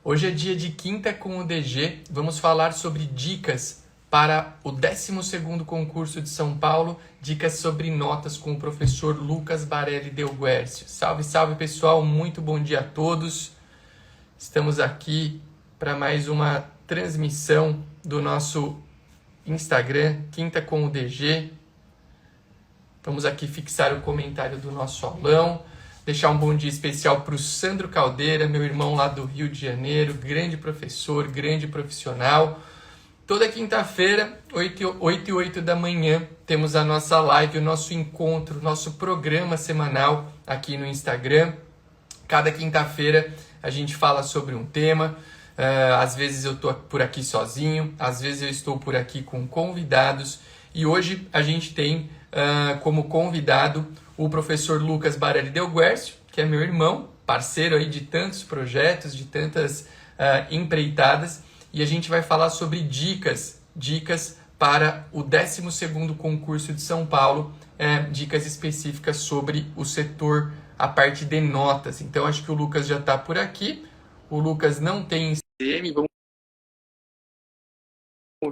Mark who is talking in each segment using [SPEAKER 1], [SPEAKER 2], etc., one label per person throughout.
[SPEAKER 1] Hoje é dia de Quinta com o DG. Vamos falar sobre dicas para o 12º concurso de São Paulo, dicas sobre notas com o professor Lucas Barelli Del Guercio. Salve, salve pessoal, muito bom dia a todos. Estamos aqui para mais uma transmissão do nosso Instagram, Quinta com o DG. Vamos aqui fixar o comentário do nosso aulão. Deixar um bom dia especial para o Sandro Caldeira, meu irmão lá do Rio de Janeiro, grande professor, grande profissional. Toda quinta-feira, 8 e 8 da manhã, temos a nossa live, o nosso encontro, nosso programa semanal aqui no Instagram. Cada quinta-feira a gente fala sobre um tema. Às vezes eu estou por aqui sozinho, às vezes eu estou por aqui com convidados. E hoje a gente tem como convidado o professor Lucas Barelli Del Guercio, que é meu irmão, parceiro aí de tantos projetos, de tantas empreitadas, e a gente vai falar sobre dicas para o 12º concurso de São Paulo, dicas específicas sobre o setor, a parte de notas. Então acho que o Lucas já está por aqui, o Lucas não tem CM, vamos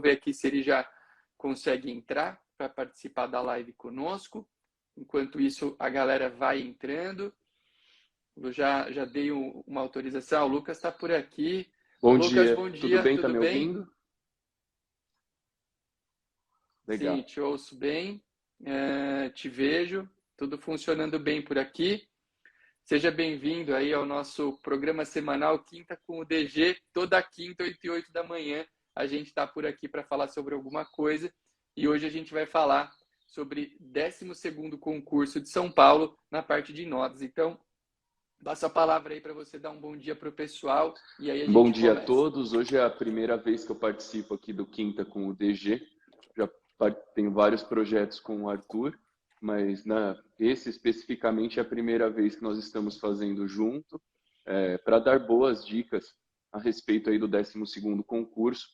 [SPEAKER 1] ver aqui se ele já consegue entrar para participar da live conosco. Enquanto isso, a galera vai entrando. Eu já dei uma autorização. O Lucas está por aqui.
[SPEAKER 2] Bom
[SPEAKER 1] Lucas,
[SPEAKER 2] dia.
[SPEAKER 1] bom dia.
[SPEAKER 2] Tudo bem? Tá
[SPEAKER 1] Tudo
[SPEAKER 2] me
[SPEAKER 1] bem?
[SPEAKER 2] ouvindo? Legal.
[SPEAKER 1] Sim, te ouço bem. Te vejo. Tudo funcionando bem por aqui. Seja bem-vindo aí ao nosso programa semanal Quinta com o DG. Toda quinta, 8 e 8 da manhã, a gente está por aqui para falar sobre alguma coisa. E hoje a gente vai falar sobre 12º concurso de São Paulo na parte de notas. Então, passo a palavra aí para você dar um bom dia para o pessoal e aí a gente
[SPEAKER 2] Bom dia
[SPEAKER 1] começa.
[SPEAKER 2] a todos. Hoje é a primeira vez que eu participo aqui do Quinta com o DG. Já tenho vários projetos com o Arthur, mas esse especificamente é a primeira vez que nós estamos fazendo junto para dar boas dicas a respeito aí do 12º concurso,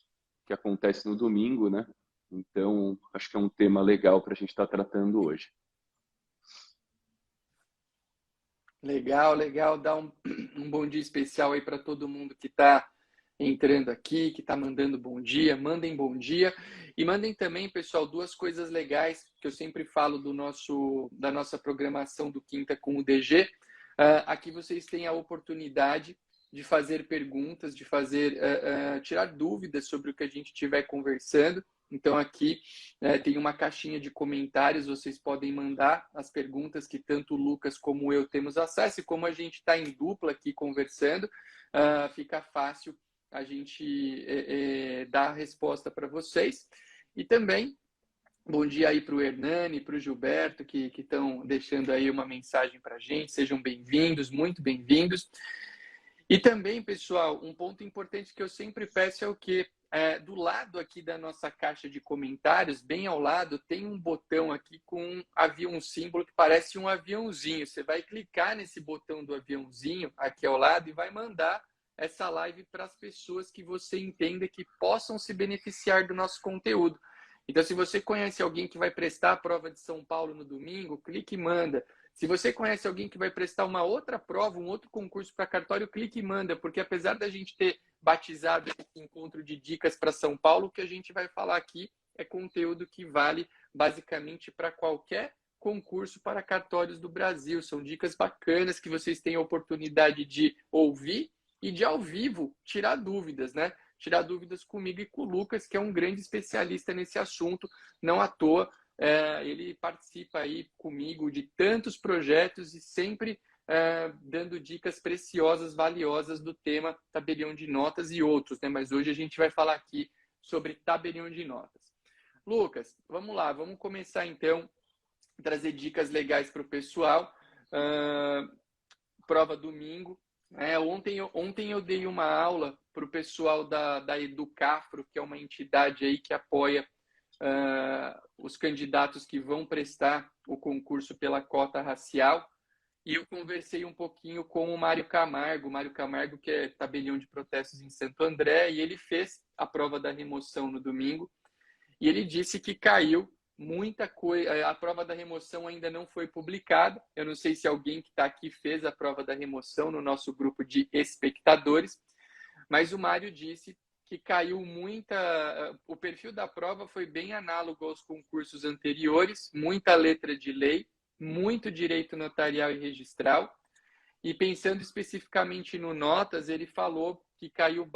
[SPEAKER 2] que acontece no domingo, né? Então, acho que é um tema legal para a gente estar tratando hoje.
[SPEAKER 1] Legal, legal. Dá um bom dia especial aí para todo mundo que está entrando aqui, que está mandando bom dia. Mandem bom dia. E mandem também, pessoal, duas coisas legais que eu sempre falo da nossa programação do Quinta com o DG. Aqui vocês têm a oportunidade de fazer perguntas, de tirar dúvidas sobre o que a gente estiver conversando. Então aqui tem uma caixinha de comentários, vocês podem mandar as perguntas que tanto o Lucas como eu temos acesso, e como a gente está em dupla aqui conversando, fica fácil a gente dar a resposta para vocês. E também, bom dia aí para o Hernani, para o Gilberto, que estão deixando aí uma mensagem para a gente. Sejam bem-vindos, muito bem-vindos. E também, pessoal, um ponto importante que eu sempre peço é o quê? Do lado aqui da nossa caixa de comentários, bem ao lado, tem um botão aqui com um símbolo que parece um aviãozinho. Você vai clicar nesse botão do aviãozinho aqui ao lado e vai mandar essa live para as pessoas que você entenda que possam se beneficiar do nosso conteúdo. Então, se você conhece alguém que vai prestar a prova de São Paulo no domingo, clique e manda. Se você conhece alguém que vai prestar uma outra prova, um outro concurso para cartório, clique e manda, porque apesar da gente ter batizado esse encontro de dicas para São Paulo, o que a gente vai falar aqui é conteúdo que vale basicamente para qualquer concurso para cartórios do Brasil. São dicas bacanas que vocês têm a oportunidade de ouvir e de, ao vivo, tirar dúvidas, né? Tirar dúvidas comigo e com o Lucas, que é um grande especialista nesse assunto, não à toa. Ele participa aí comigo de tantos projetos e sempre dando dicas preciosas, valiosas do tema tabelião de notas e outros, né? Mas hoje a gente vai falar aqui sobre tabelião de notas. Lucas, vamos lá, vamos começar então a trazer dicas legais para o pessoal. Prova domingo. Ontem eu dei uma aula para o pessoal da Educafro, que é uma entidade aí que apoia os candidatos que vão prestar o concurso pela cota racial, e eu conversei um pouquinho com o Mário Camargo, que é tabelião de protestos em Santo André, e ele fez a prova da remoção no domingo, e ele disse que caiu muita coisa. A prova da remoção ainda não foi publicada. Eu não sei se alguém que está aqui fez a prova da remoção no nosso grupo de espectadores, mas o Mário disse que caiu muita... O perfil da prova foi bem análogo aos concursos anteriores, muita letra de lei, muito direito notarial e registral, e pensando especificamente no Notas, ele falou que caíram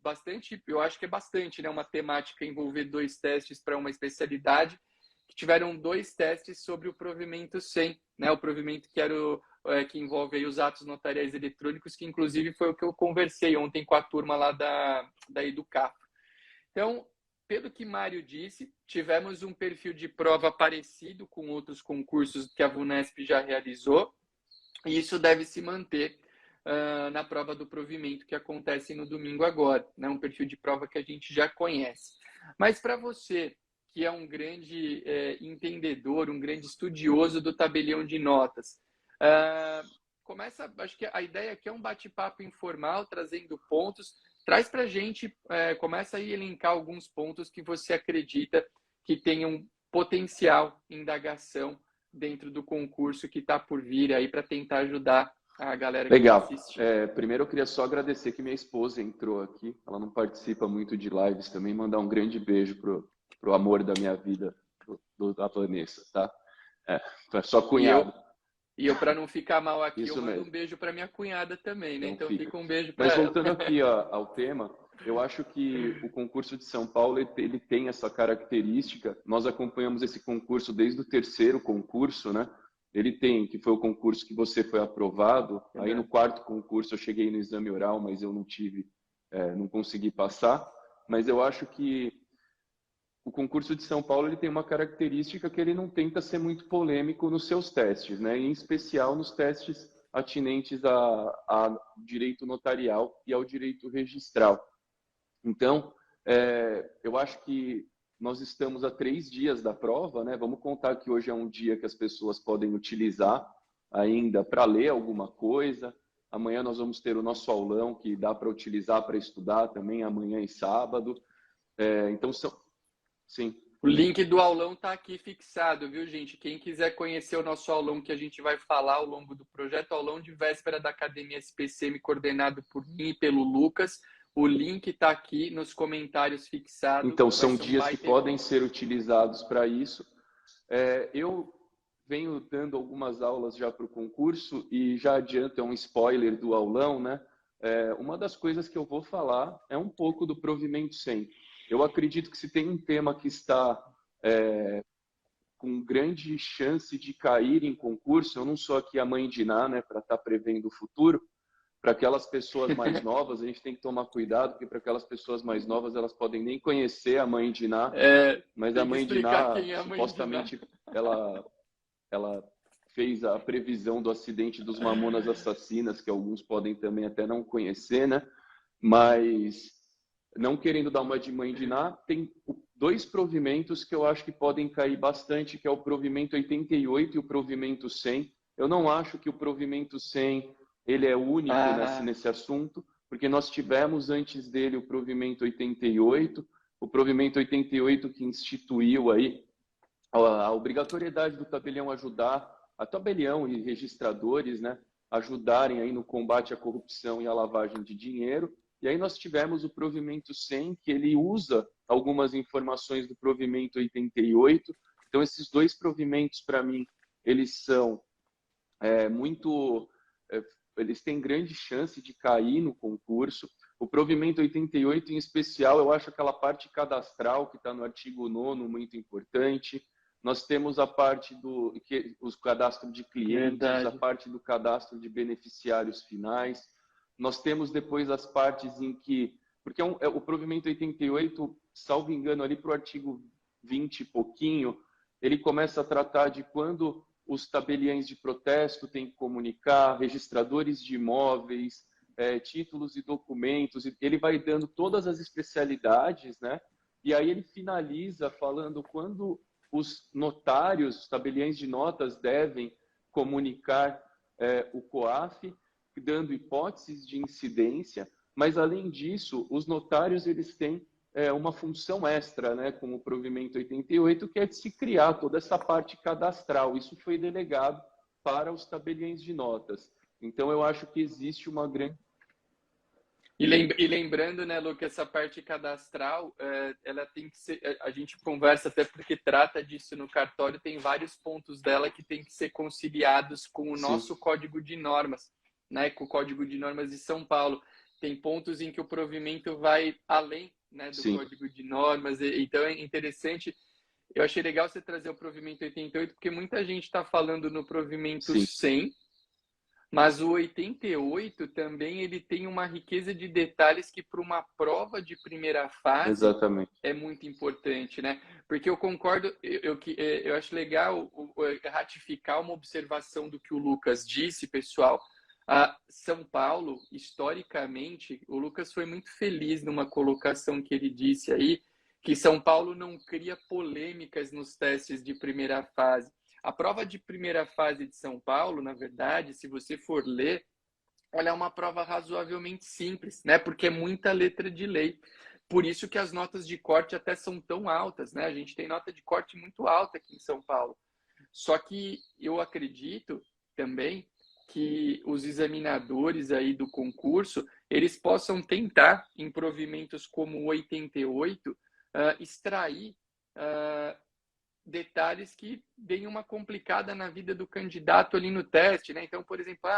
[SPEAKER 1] bastante, eu acho que é bastante, né? Uma temática envolver 2 testes para uma especialidade, que tiveram 2 testes sobre o provimento 100, né? O provimento que envolve aí os atos notariais eletrônicos, que inclusive foi o que eu conversei ontem com a turma lá da Educafro. Então, pelo que Mário disse, tivemos um perfil de prova parecido com outros concursos que a VUNESP já realizou, e isso deve se manter na prova do provimento que acontece no domingo agora, né? Um perfil de prova que a gente já conhece. Mas para você, que é um grande entendedor, um grande estudioso do tabelião de notas, acho que a ideia aqui é um bate-papo informal, trazendo pontos. Traz para a gente, começa aí a elencar alguns pontos que você acredita que tenham potencial indagação dentro do concurso que está por vir aí para tentar ajudar a galera que está assistindo.
[SPEAKER 2] Primeiro eu queria só agradecer que minha esposa entrou aqui. Ela não participa muito de lives também. Mandar um grande beijo pro amor da minha vida, da Vanessa, tá? Só cunhado.
[SPEAKER 1] E eu para não ficar mal aqui,
[SPEAKER 2] Isso
[SPEAKER 1] eu mando
[SPEAKER 2] mesmo.
[SPEAKER 1] Um beijo para minha cunhada também, né? Então fica um beijo para
[SPEAKER 2] Mas
[SPEAKER 1] ela.
[SPEAKER 2] voltando aqui ao tema, eu acho que o concurso de São Paulo ele tem essa característica. Nós acompanhamos esse concurso desde o 3º concurso, né? Ele tem, que foi o concurso que você foi aprovado. Aí no 4º concurso eu cheguei no exame oral, mas eu não consegui passar. Mas eu acho que o concurso de São Paulo ele tem uma característica que ele não tenta ser muito polêmico nos seus testes, né? Em especial nos testes atinentes a direito notarial e ao direito registral. Então, eu acho que nós estamos a 3 dias da prova, né? Vamos contar que hoje é um dia que as pessoas podem utilizar ainda para ler alguma coisa. Amanhã nós vamos ter o nosso aulão, que dá para utilizar para estudar também, amanhã e sábado. Então, sim.
[SPEAKER 1] O link do aulão está aqui fixado, viu, gente? Quem quiser conhecer o nosso aulão que a gente vai falar ao longo do projeto, aulão de véspera da Academia SPCM, coordenado por mim e pelo Lucas, o link está aqui nos comentários fixado.
[SPEAKER 2] Então, são dias que podem ser utilizados para isso. Eu venho dando algumas aulas já para o concurso e já adianto, é um spoiler do aulão, né? Uma das coisas que eu vou falar é um pouco do provimento 100. Eu acredito que se tem um tema que está com grande chance de cair em concurso, eu não sou aqui a mãe de Ná, né, para estar prevendo o futuro. Para aquelas pessoas mais novas, a gente tem que tomar cuidado, porque para aquelas pessoas mais novas, elas podem nem conhecer a mãe de Ná, mas a mãe de Ná, supostamente, ela fez a previsão do acidente dos Mamonas Assassinas, que alguns podem também até não conhecer, né? Mas, não querendo dar uma de mãe de Ná, tem 2 provimentos que eu acho que podem cair bastante, que é o provimento 88 e o provimento 100. Eu não acho que o provimento 100 ele é único nesse assunto, porque nós tivemos antes dele o provimento 88, o provimento 88 que instituiu aí a obrigatoriedade do tabelião ajudar, a tabelião e registradores, né, ajudarem aí no combate à corrupção e à lavagem de dinheiro. E aí nós tivemos o provimento 100, que ele usa algumas informações do provimento 88. Então, esses 2 provimentos, para mim, eles são eles têm grande chance de cair no concurso. O provimento 88, em especial, eu acho aquela parte cadastral que está no artigo 9º muito importante. Nós temos a parte os cadastros de clientes, a parte do cadastro de beneficiários finais. Nós temos depois as partes em que... Porque o provimento 88, salvo engano, ali para o artigo 20 e pouquinho, ele começa a tratar de quando os tabeliães de protesto têm que comunicar, registradores de imóveis, títulos e documentos. Ele vai dando todas as especialidades, né? E aí ele finaliza falando quando os notários, os tabeliães de notas devem comunicar o COAF, dando hipóteses de incidência, mas, além disso, os notários eles têm uma função extra, né, com o provimento 88, que é de se criar toda essa parte cadastral. Isso foi delegado para os tabeliães de notas. Então, eu acho que existe uma grande...
[SPEAKER 1] E lembrando, né, Lu, que essa parte cadastral, ela tem que ser, a gente conversa até porque trata disso no cartório, tem vários pontos dela que tem que ser conciliados com o
[SPEAKER 2] Sim,
[SPEAKER 1] nosso código de normas, né, com o Código de Normas de São Paulo. Tem pontos em que o provimento vai além, né, do
[SPEAKER 2] sim,
[SPEAKER 1] Código de Normas, então é interessante. Eu achei legal você trazer o provimento 88, porque muita gente está falando no provimento
[SPEAKER 2] sim,
[SPEAKER 1] 100, mas o 88 também ele tem uma riqueza de detalhes que para uma prova de primeira fase
[SPEAKER 2] exatamente.
[SPEAKER 1] é muito importante, né? Porque eu concordo, eu acho legal ratificar uma observação do que o Lucas disse, pessoal. A São Paulo, historicamente, o Lucas foi muito feliz numa colocação que ele disse aí, que São Paulo não cria polêmicas nos testes de primeira fase. A prova de primeira fase de São Paulo, na verdade, se você for ler, ela é uma prova razoavelmente simples, né? Porque é muita letra de lei. Por isso que as notas de corte até são tão altas, né? A gente tem nota de corte muito alta aqui em São Paulo. Só que eu acredito também que os examinadores aí do concurso, eles possam tentar, em provimentos como o 88, extrair detalhes que deem uma complicada na vida do candidato ali no teste, né? Então, por exemplo,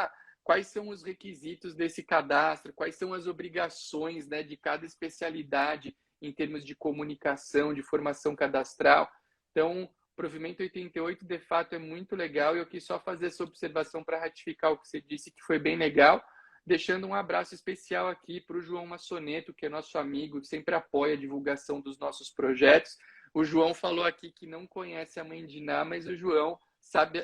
[SPEAKER 1] quais são os requisitos desse cadastro, quais são as obrigações, né, de cada especialidade em termos de comunicação, de formação cadastral. Então, o provimento 88, de fato, é muito legal e eu quis só fazer essa observação para ratificar o que você disse, que foi bem legal, deixando um abraço especial aqui para o João Massoneto, que é nosso amigo, que sempre apoia a divulgação dos nossos projetos. O João falou aqui que não conhece a mãe de Ná, mas o João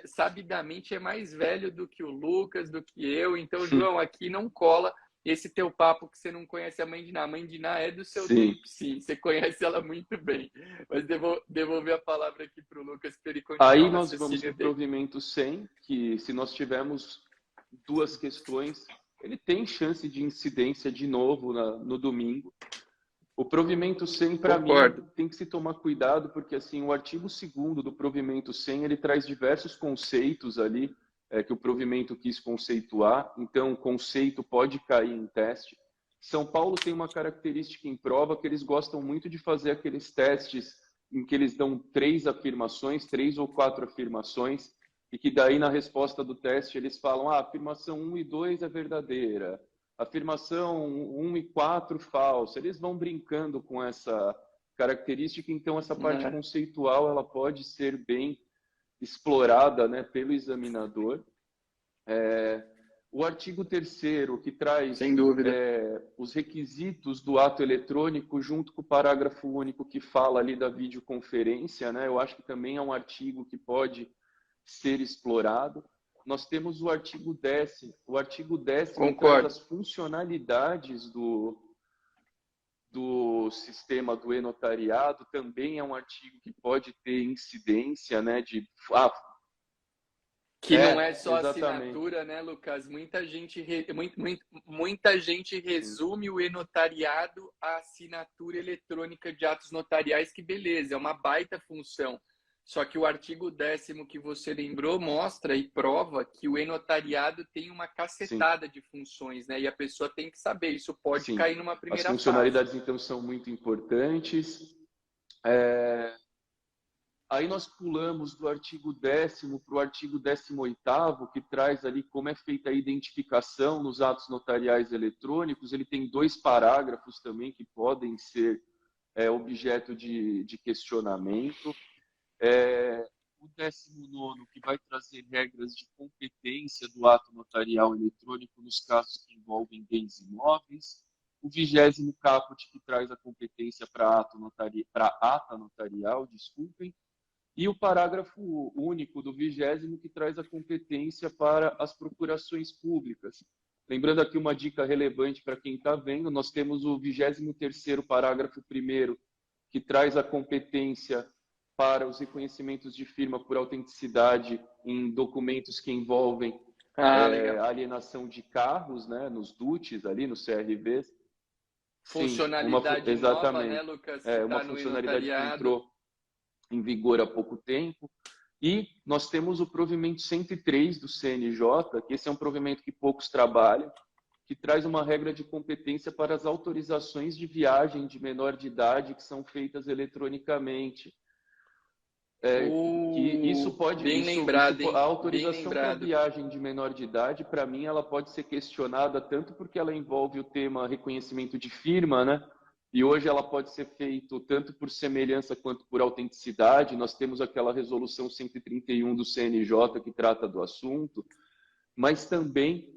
[SPEAKER 1] sabidamente é mais velho do que o Lucas, do que eu. Então, João, aqui não cola esse teu papo que você não conhece a mãe de Ná. A mãe de Ná é do seu
[SPEAKER 2] Sim.
[SPEAKER 1] tempo, sim. Você conhece ela muito bem. Mas devolver a palavra aqui para o Lucas para ele continuar
[SPEAKER 2] Aí
[SPEAKER 1] o
[SPEAKER 2] nós vamos para
[SPEAKER 1] raciocínio
[SPEAKER 2] o
[SPEAKER 1] dele.
[SPEAKER 2] provimento 100, que se nós tivermos duas questões, ele tem chance de incidência de novo no domingo. O provimento 100, para mim,
[SPEAKER 1] Concordo.
[SPEAKER 2] tem que se tomar cuidado, porque assim, o artigo 2º do provimento 100, ele traz diversos conceitos ali, que o provimento quis conceituar, então o conceito pode cair em teste. São Paulo tem uma característica em prova que eles gostam muito de fazer aqueles testes em que eles dão 3 afirmações, 3 ou 4 afirmações, e que daí na resposta do teste eles falam, afirmação 1 e 2 é verdadeira, afirmação 1 e 4 falsa. Eles vão brincando com essa característica, então essa parte conceitual ela pode ser bem explorada, né, pelo examinador. O artigo 3º, que traz
[SPEAKER 1] Sem dúvida.
[SPEAKER 2] os requisitos do ato eletrônico, junto com o parágrafo único que fala ali da videoconferência, né, eu acho que também é um artigo que pode ser explorado. Nós temos o artigo 10º. O artigo 10º traz as funcionalidades do sistema do e-notariado, também é um artigo que pode ter incidência, né, de...
[SPEAKER 1] Que não é só
[SPEAKER 2] exatamente.
[SPEAKER 1] assinatura, né, Lucas? Muita gente
[SPEAKER 2] Sim.
[SPEAKER 1] resume o e-notariado à assinatura eletrônica de atos notariais, que beleza, é uma baita função. Só que o artigo 10º que você lembrou mostra e prova que o e-notariado tem uma cacetada de funções, né? E a pessoa tem que saber, isso pode
[SPEAKER 2] Sim.
[SPEAKER 1] cair numa
[SPEAKER 2] As
[SPEAKER 1] primeira fase.
[SPEAKER 2] funcionalidades, então, são muito importantes. Aí nós pulamos do artigo 10º para o artigo 18º, que traz ali como é feita a identificação nos atos notariais eletrônicos. Ele tem 2 parágrafos também que podem ser objeto de questionamento. O 19º, que vai trazer regras de competência do ato notarial eletrônico nos casos que envolvem bens imóveis. O 20º caput, que traz a competência para ata notarial, desculpem. E o parágrafo único do 20º, que traz a competência para as procurações públicas. Lembrando aqui uma dica relevante para quem está vendo, nós temos o 23º parágrafo 1º, que traz a competência para os reconhecimentos de firma por autenticidade em documentos que envolvem alienação de carros, né, nos DUTs ali, nos CRVs.
[SPEAKER 1] Funcionalidade
[SPEAKER 2] Sim,
[SPEAKER 1] nova, né,
[SPEAKER 2] exatamente.
[SPEAKER 1] Lucas, que
[SPEAKER 2] Uma
[SPEAKER 1] está no
[SPEAKER 2] funcionalidade que
[SPEAKER 1] e-notariado.
[SPEAKER 2] entrou em vigor há pouco tempo. E nós temos o provimento 103 do CNJ, que esse é um provimento que poucos trabalham, que traz uma regra de competência para as autorizações de viagem de menor de idade que são feitas eletronicamente. Que isso pode,
[SPEAKER 1] bem lembrado, hein?
[SPEAKER 2] a
[SPEAKER 1] Bem
[SPEAKER 2] autorização para
[SPEAKER 1] lembrado.
[SPEAKER 2] viagem de menor de idade, para mim, ela pode ser questionada tanto porque ela envolve o tema reconhecimento de firma, né? E hoje ela pode ser feita tanto por semelhança quanto por autenticidade. Nós temos aquela resolução 131 do CNJ que trata do assunto, mas também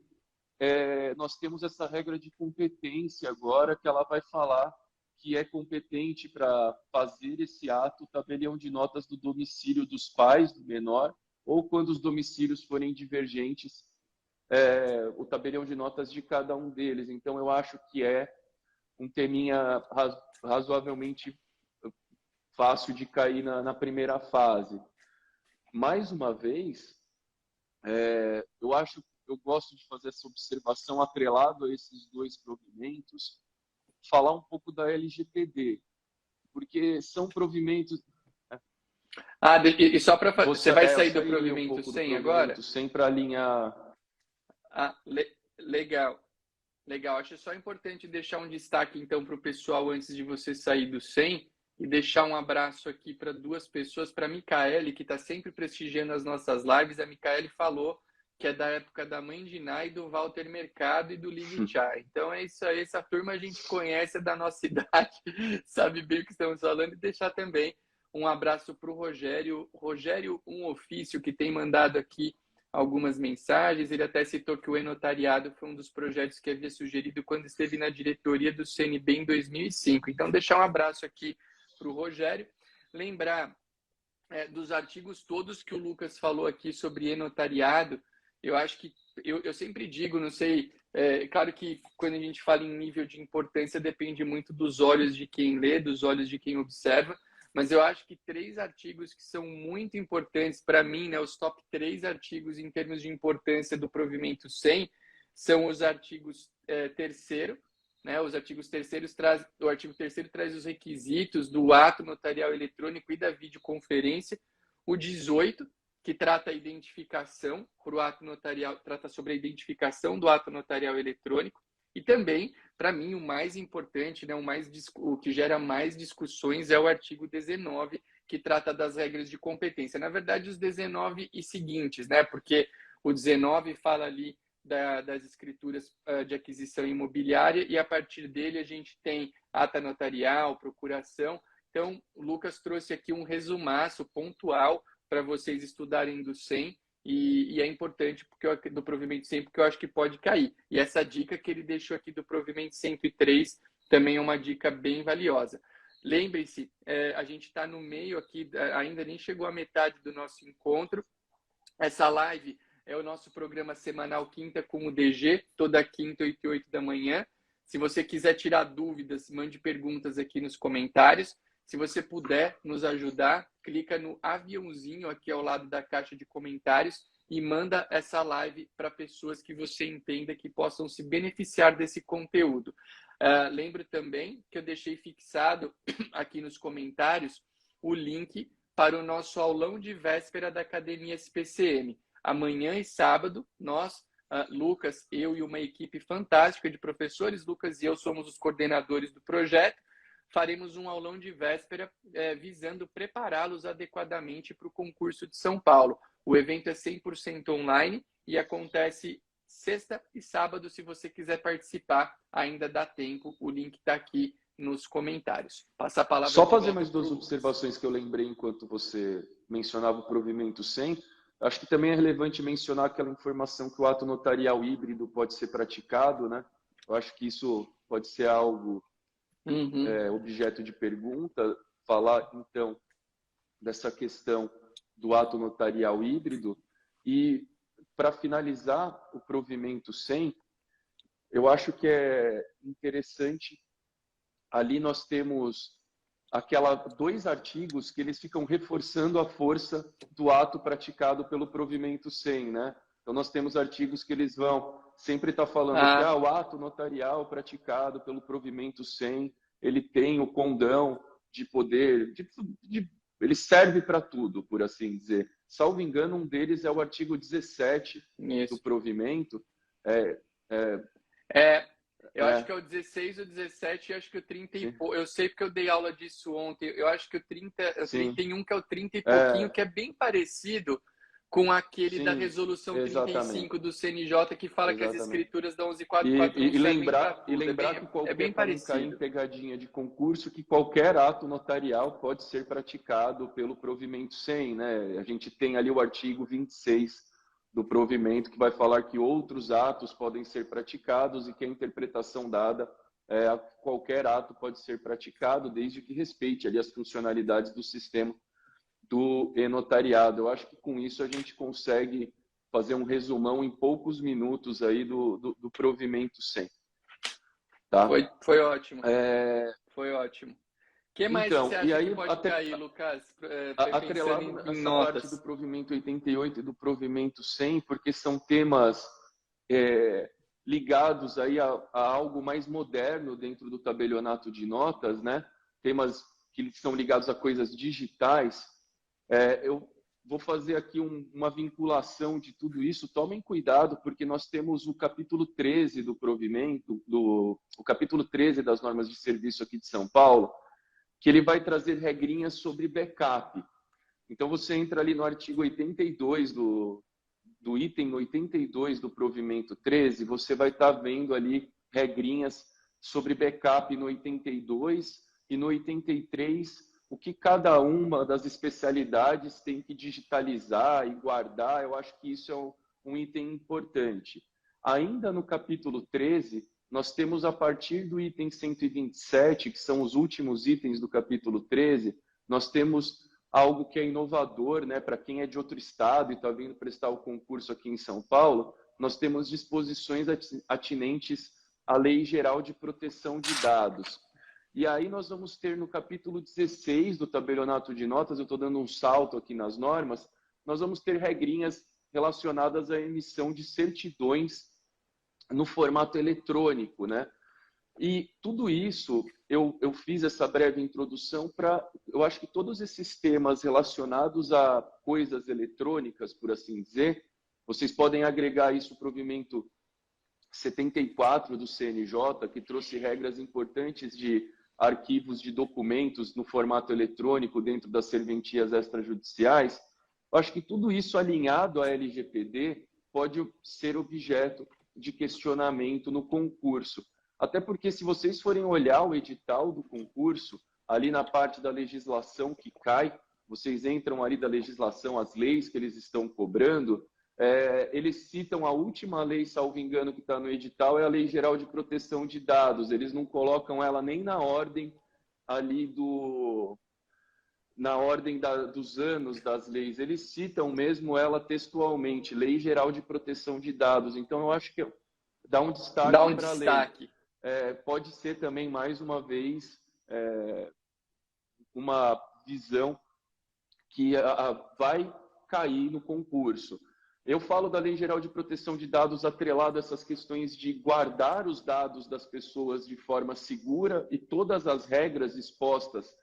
[SPEAKER 2] nós temos essa regra de competência agora, que ela vai falar que é competente para fazer esse ato o tabelião de notas do domicílio dos pais do menor, ou quando os domicílios forem divergentes, o tabelião de notas de cada um deles. Então, eu acho que é um teminha razoavelmente fácil de cair na primeira fase. Mais uma vez, eu gosto de fazer essa observação atrelado a esses dois provimentos, falar um pouco da LGPD, porque são provimentos...
[SPEAKER 1] E só para você vai sair do provimento
[SPEAKER 2] um
[SPEAKER 1] 100 agora?
[SPEAKER 2] 100 para alinhar...
[SPEAKER 1] Legal. Legal. Acho só importante deixar um destaque, então, para o pessoal antes de você sair do 100 e deixar um abraço aqui para duas pessoas, para a Micaele, que está sempre prestigiando as nossas lives. A Micaele falou que é da época da Mãe de Ná e do Walter Mercado e do Lili Chá. Então é isso aí, essa turma a gente conhece, é da nossa idade, sabe bem o que estamos falando. E deixar também um abraço para o Rogério Um Ofício, que tem mandado aqui algumas mensagens. Ele até citou que o e-notariado foi um dos projetos que havia sugerido quando esteve na diretoria do CNB em 2005. Então, deixar um abraço aqui para o Rogério. Lembrar dos artigos todos que o Lucas falou aqui sobre e-notariado. Eu acho que, eu sempre digo, não sei, claro que quando a gente fala em nível de importância, depende muito dos olhos de quem lê, dos olhos de quem observa, mas eu acho que 3 artigos que são muito importantes para mim, né, os top 3 artigos em termos de importância do provimento 100, são os artigos terceiro, né, os artigos terceiros o artigo 3º traz os requisitos do ato notarial eletrônico e da videoconferência, o 18, que trata a identificação pro ato notarial, trata sobre a identificação do ato notarial eletrônico, e também, para mim, o mais importante, né, o que gera mais discussões é o artigo 19, que trata das regras de competência. Na verdade, os 19 e seguintes, né, porque o 19 fala ali das escrituras de aquisição imobiliária, e a partir dele a gente tem ata notarial, procuração. Então, o Lucas trouxe aqui um resumaço pontual para vocês estudarem do 100, e é importante porque do provimento 100, porque eu acho que pode cair. E essa dica que ele deixou aqui do provimento 103 também é uma dica bem valiosa. Lembrem-se, a gente está no meio aqui, ainda nem chegou à metade do nosso encontro. Essa live é o nosso programa semanal Quinta com o DG, toda quinta, 8 e 8 da manhã. Se você quiser tirar dúvidas, mande perguntas aqui nos comentários. Se você puder nos ajudar, clica no aviãozinho aqui ao lado da caixa de comentários e manda essa live para pessoas que você entenda que possam se beneficiar desse conteúdo. Lembro também que eu deixei fixado aqui nos comentários o link para o nosso aulão de véspera da Academia SPCM. Amanhã e sábado, nós, Lucas, eu e uma equipe fantástica de professores, Lucas e eu somos os coordenadores do projeto, faremos um aulão de véspera visando prepará-los adequadamente para o concurso de São Paulo. O evento é 100% online e acontece sexta e sábado. Se você quiser participar, ainda dá tempo. O link está aqui nos comentários. Passa a palavra.
[SPEAKER 2] Só fazer mais 2 observações que eu lembrei enquanto você mencionava o provimento 100. Acho que também é relevante mencionar aquela informação que o ato notarial híbrido pode ser praticado, né? Eu acho que isso pode ser algo objeto de pergunta. Falar, então, dessa questão do ato notarial híbrido. E, para finalizar o provimento 100, eu acho que é interessante. Ali nós temos 2 artigos que eles ficam reforçando a força do ato praticado pelo provimento 100, né? Então nós temos artigos que eles vão sempre estar falando que o ato notarial praticado pelo provimento 100, ele tem o condão de poder, ele serve para tudo, por assim dizer. Salvo engano, um deles é o artigo 17 do provimento,
[SPEAKER 1] É, eu acho
[SPEAKER 2] É,
[SPEAKER 1] que é o 16 ou 17 e acho que o 30 e
[SPEAKER 2] sim,
[SPEAKER 1] pouco. Eu sei porque eu dei aula disso ontem. Eu acho que o 30, é o
[SPEAKER 2] sim,
[SPEAKER 1] 31 que é o 30 e pouquinho,
[SPEAKER 2] é,
[SPEAKER 1] que é bem parecido com aquele da
[SPEAKER 2] sim,
[SPEAKER 1] resolução 35
[SPEAKER 2] exatamente,
[SPEAKER 1] do CNJ, que fala que as
[SPEAKER 2] exatamente.
[SPEAKER 1] escrituras da
[SPEAKER 2] E,
[SPEAKER 1] 11441 não servem para
[SPEAKER 2] lembrar, e
[SPEAKER 1] tudo.
[SPEAKER 2] lembrar que
[SPEAKER 1] É
[SPEAKER 2] qualquer,
[SPEAKER 1] bem
[SPEAKER 2] para não cair em
[SPEAKER 1] parecido.
[SPEAKER 2] pegadinha de concurso, que qualquer ato notarial pode ser praticado pelo provimento 100, né? A gente tem ali o artigo 26 do provimento que vai falar que outros atos podem ser praticados e que a interpretação dada é a qualquer ato pode ser praticado desde que respeite ali as funcionalidades do sistema do e-notariado. Eu acho que com isso a gente consegue fazer um resumão em poucos minutos aí do provimento 100, tá?
[SPEAKER 1] Foi ótimo.
[SPEAKER 2] É,
[SPEAKER 1] Foi ótimo. O que mais que você
[SPEAKER 2] então, e
[SPEAKER 1] acha que
[SPEAKER 2] aí,
[SPEAKER 1] pode
[SPEAKER 2] até
[SPEAKER 1] cair, Lucas? Pensando
[SPEAKER 2] atrelado
[SPEAKER 1] em
[SPEAKER 2] nessa parte do
[SPEAKER 1] notas.
[SPEAKER 2] provimento 88 e do provimento 100, porque são temas é, ligados aí a algo mais moderno dentro do tabelionato de notas, né? Temas que são ligados a coisas digitais. Eu vou fazer aqui uma vinculação de tudo isso. Tomem cuidado, porque nós temos o capítulo 13 do provimento, o capítulo 13 das normas de serviço aqui de São Paulo, que ele vai trazer regrinhas sobre backup. Então, você entra ali no artigo 82 do item 82 do provimento 13, você vai estar vendo ali regrinhas sobre backup no 82 e no 83, o que cada uma das especialidades tem que digitalizar e guardar. Eu acho que isso é um item importante. Ainda no capítulo 13, nós temos a partir do item 127, que são os últimos itens do capítulo 13, nós temos algo que é inovador, né, para quem é de outro estado e está vindo prestar o concurso aqui em São Paulo. Nós temos disposições atinentes à Lei Geral de Proteção de Dados. E aí nós vamos ter no capítulo 16 do tabelionato de notas, eu estou dando um salto aqui nas normas, nós vamos ter regrinhas relacionadas à emissão de certidões no formato eletrônico, né? E tudo isso, eu fiz essa breve introdução para, eu acho que todos esses temas relacionados a coisas eletrônicas, por assim dizer, vocês podem agregar isso para o provimento 74 do CNJ, que trouxe regras importantes de arquivos de documentos no formato eletrônico dentro das serventias extrajudiciais. Eu acho que tudo isso alinhado à LGPD pode ser objeto de questionamento no concurso. Até porque, se vocês forem olhar o edital do concurso, ali na parte da legislação que cai, vocês entram ali da legislação, as leis que eles estão cobrando, eles citam a última lei, salvo engano, que está no edital, é a Lei Geral de Proteção de Dados. Eles não colocam ela nem na ordem ali na ordem dos anos das leis. Eles citam mesmo ela textualmente, Lei Geral de Proteção de Dados. Então, eu acho que dá um
[SPEAKER 1] Dá
[SPEAKER 2] destaque
[SPEAKER 1] um
[SPEAKER 2] para a lei.
[SPEAKER 1] destaque.
[SPEAKER 2] Pode ser também, mais uma vez, uma visão que vai cair no concurso. Eu falo da Lei Geral de Proteção de Dados atrelado a essas questões de guardar os dados das pessoas de forma segura e todas as regras expostas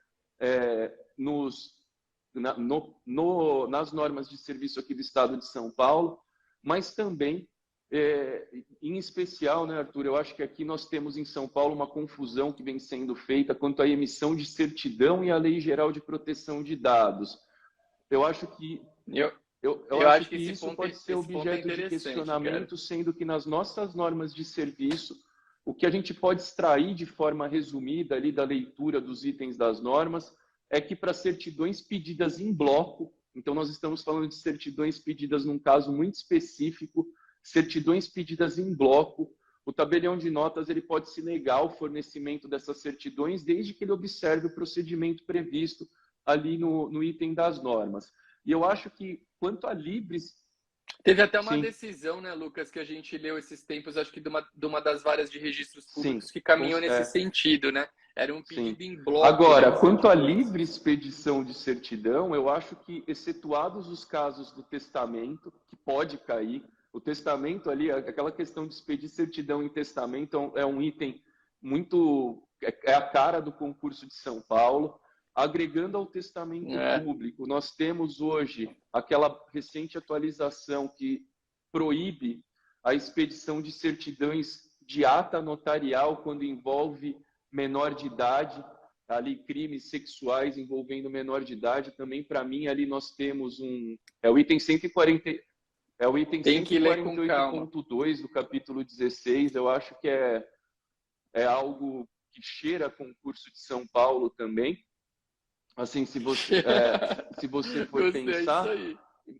[SPEAKER 2] nas normas de serviço aqui do Estado de São Paulo, mas também, em especial, né, Arthur, eu acho que aqui nós temos em São Paulo uma confusão que vem sendo feita quanto à emissão de certidão e à Lei Geral de Proteção de Dados. Eu acho que
[SPEAKER 1] Eu,
[SPEAKER 2] eu
[SPEAKER 1] eu
[SPEAKER 2] acho
[SPEAKER 1] acho que
[SPEAKER 2] que isso pode ser
[SPEAKER 1] esse ponto é
[SPEAKER 2] objeto de
[SPEAKER 1] interessante, cara.
[SPEAKER 2] questionamento, sendo que nas nossas normas de serviço, o que a gente pode extrair de forma resumida ali da leitura dos itens das normas é que para certidões pedidas em bloco, então nós estamos falando de certidões pedidas num caso muito específico, certidões pedidas em bloco, o tabelião de notas ele pode se negar o fornecimento dessas certidões desde que ele observe o procedimento previsto ali no item das normas. E eu acho que, quanto a Libres,
[SPEAKER 1] Teve até uma
[SPEAKER 2] sim,
[SPEAKER 1] decisão, né, Lucas, que a gente leu esses tempos, acho que de uma das várias de registros
[SPEAKER 2] sim,
[SPEAKER 1] públicos que caminhou nesse sentido, né? Era um
[SPEAKER 2] sim.
[SPEAKER 1] pedido em bloco, né,
[SPEAKER 2] Agora,
[SPEAKER 1] de
[SPEAKER 2] quanto à
[SPEAKER 1] certidões.
[SPEAKER 2] livre expedição de certidão, eu acho que, excetuados os casos do testamento, que pode cair, o testamento ali, aquela questão de expedir certidão em testamento é um item muito. É a cara do concurso de São Paulo. Agregando ao testamento
[SPEAKER 1] É.
[SPEAKER 2] público, nós temos hoje aquela recente atualização que proíbe a expedição de certidões de ata notarial quando envolve menor de idade, ali crimes sexuais envolvendo menor de idade, também para mim ali nós temos o item 140, o item
[SPEAKER 1] Tem que ler com calma.
[SPEAKER 2] 148.2 do capítulo 16, eu acho que é algo que cheira concurso de São Paulo também. Assim, se você for pensar,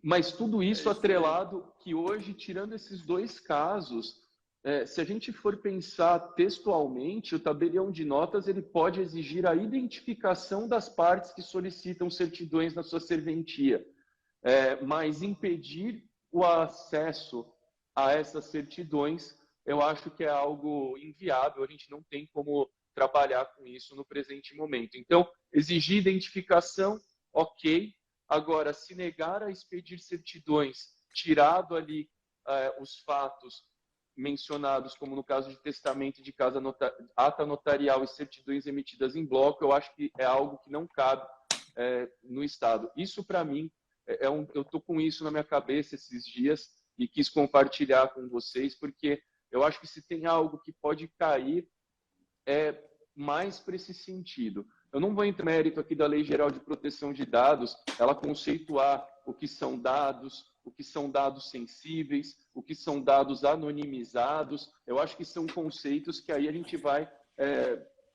[SPEAKER 2] mas tudo isso atrelado que hoje, tirando esses dois casos, se a gente for pensar textualmente, o tabelião de notas ele pode exigir a identificação das partes que solicitam certidões na sua serventia, mas impedir o acesso a essas certidões, eu acho que é algo inviável, a gente não tem como trabalhar com isso no presente momento. Então, exigir identificação, ok. Agora, se negar a expedir certidões, tirado ali os fatos mencionados, como no caso de testamento de casa, ata notarial e certidões emitidas em bloco, eu acho que é algo que não cabe no Estado. Isso, para mim, eu estou com isso na minha cabeça esses dias e quis compartilhar com vocês, porque eu acho que se tem algo que pode cair, é mais para esse sentido. Eu não vou entrar no mérito aqui da Lei Geral de Proteção de Dados, ela conceituar o que são dados sensíveis, o que são dados anonimizados. Eu acho que são conceitos que aí a gente vai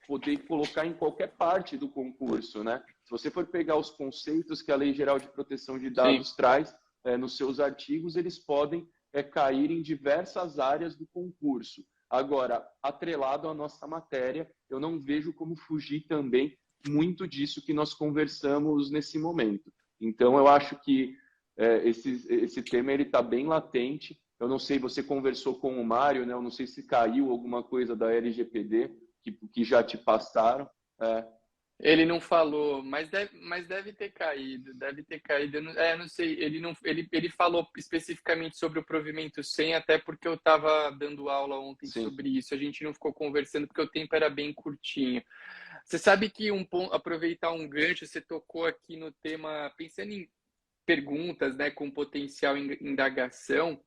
[SPEAKER 2] poder colocar em qualquer parte do concurso, né? Se você for pegar os conceitos que a Lei Geral de Proteção de Dados
[SPEAKER 1] Sim.
[SPEAKER 2] traz nos seus artigos, eles podem cair em diversas áreas do concurso. Agora, atrelado à nossa matéria, eu não vejo como fugir também muito disso que nós conversamos nesse momento. Então, eu acho que esse tema está bem latente. Eu não sei, você conversou com o Mário, né? Eu não sei se caiu alguma coisa da LGPD que já te passaram.
[SPEAKER 1] Ele não falou, mas deve ter caído, Eu não sei, ele falou especificamente sobre o provimento 100, até porque eu estava dando aula ontem
[SPEAKER 2] Sim.
[SPEAKER 1] sobre isso. A gente não ficou conversando porque o tempo era bem curtinho. Você sabe que aproveitar um gancho, você tocou aqui no tema, pensando em perguntas, né, com potencial indagação.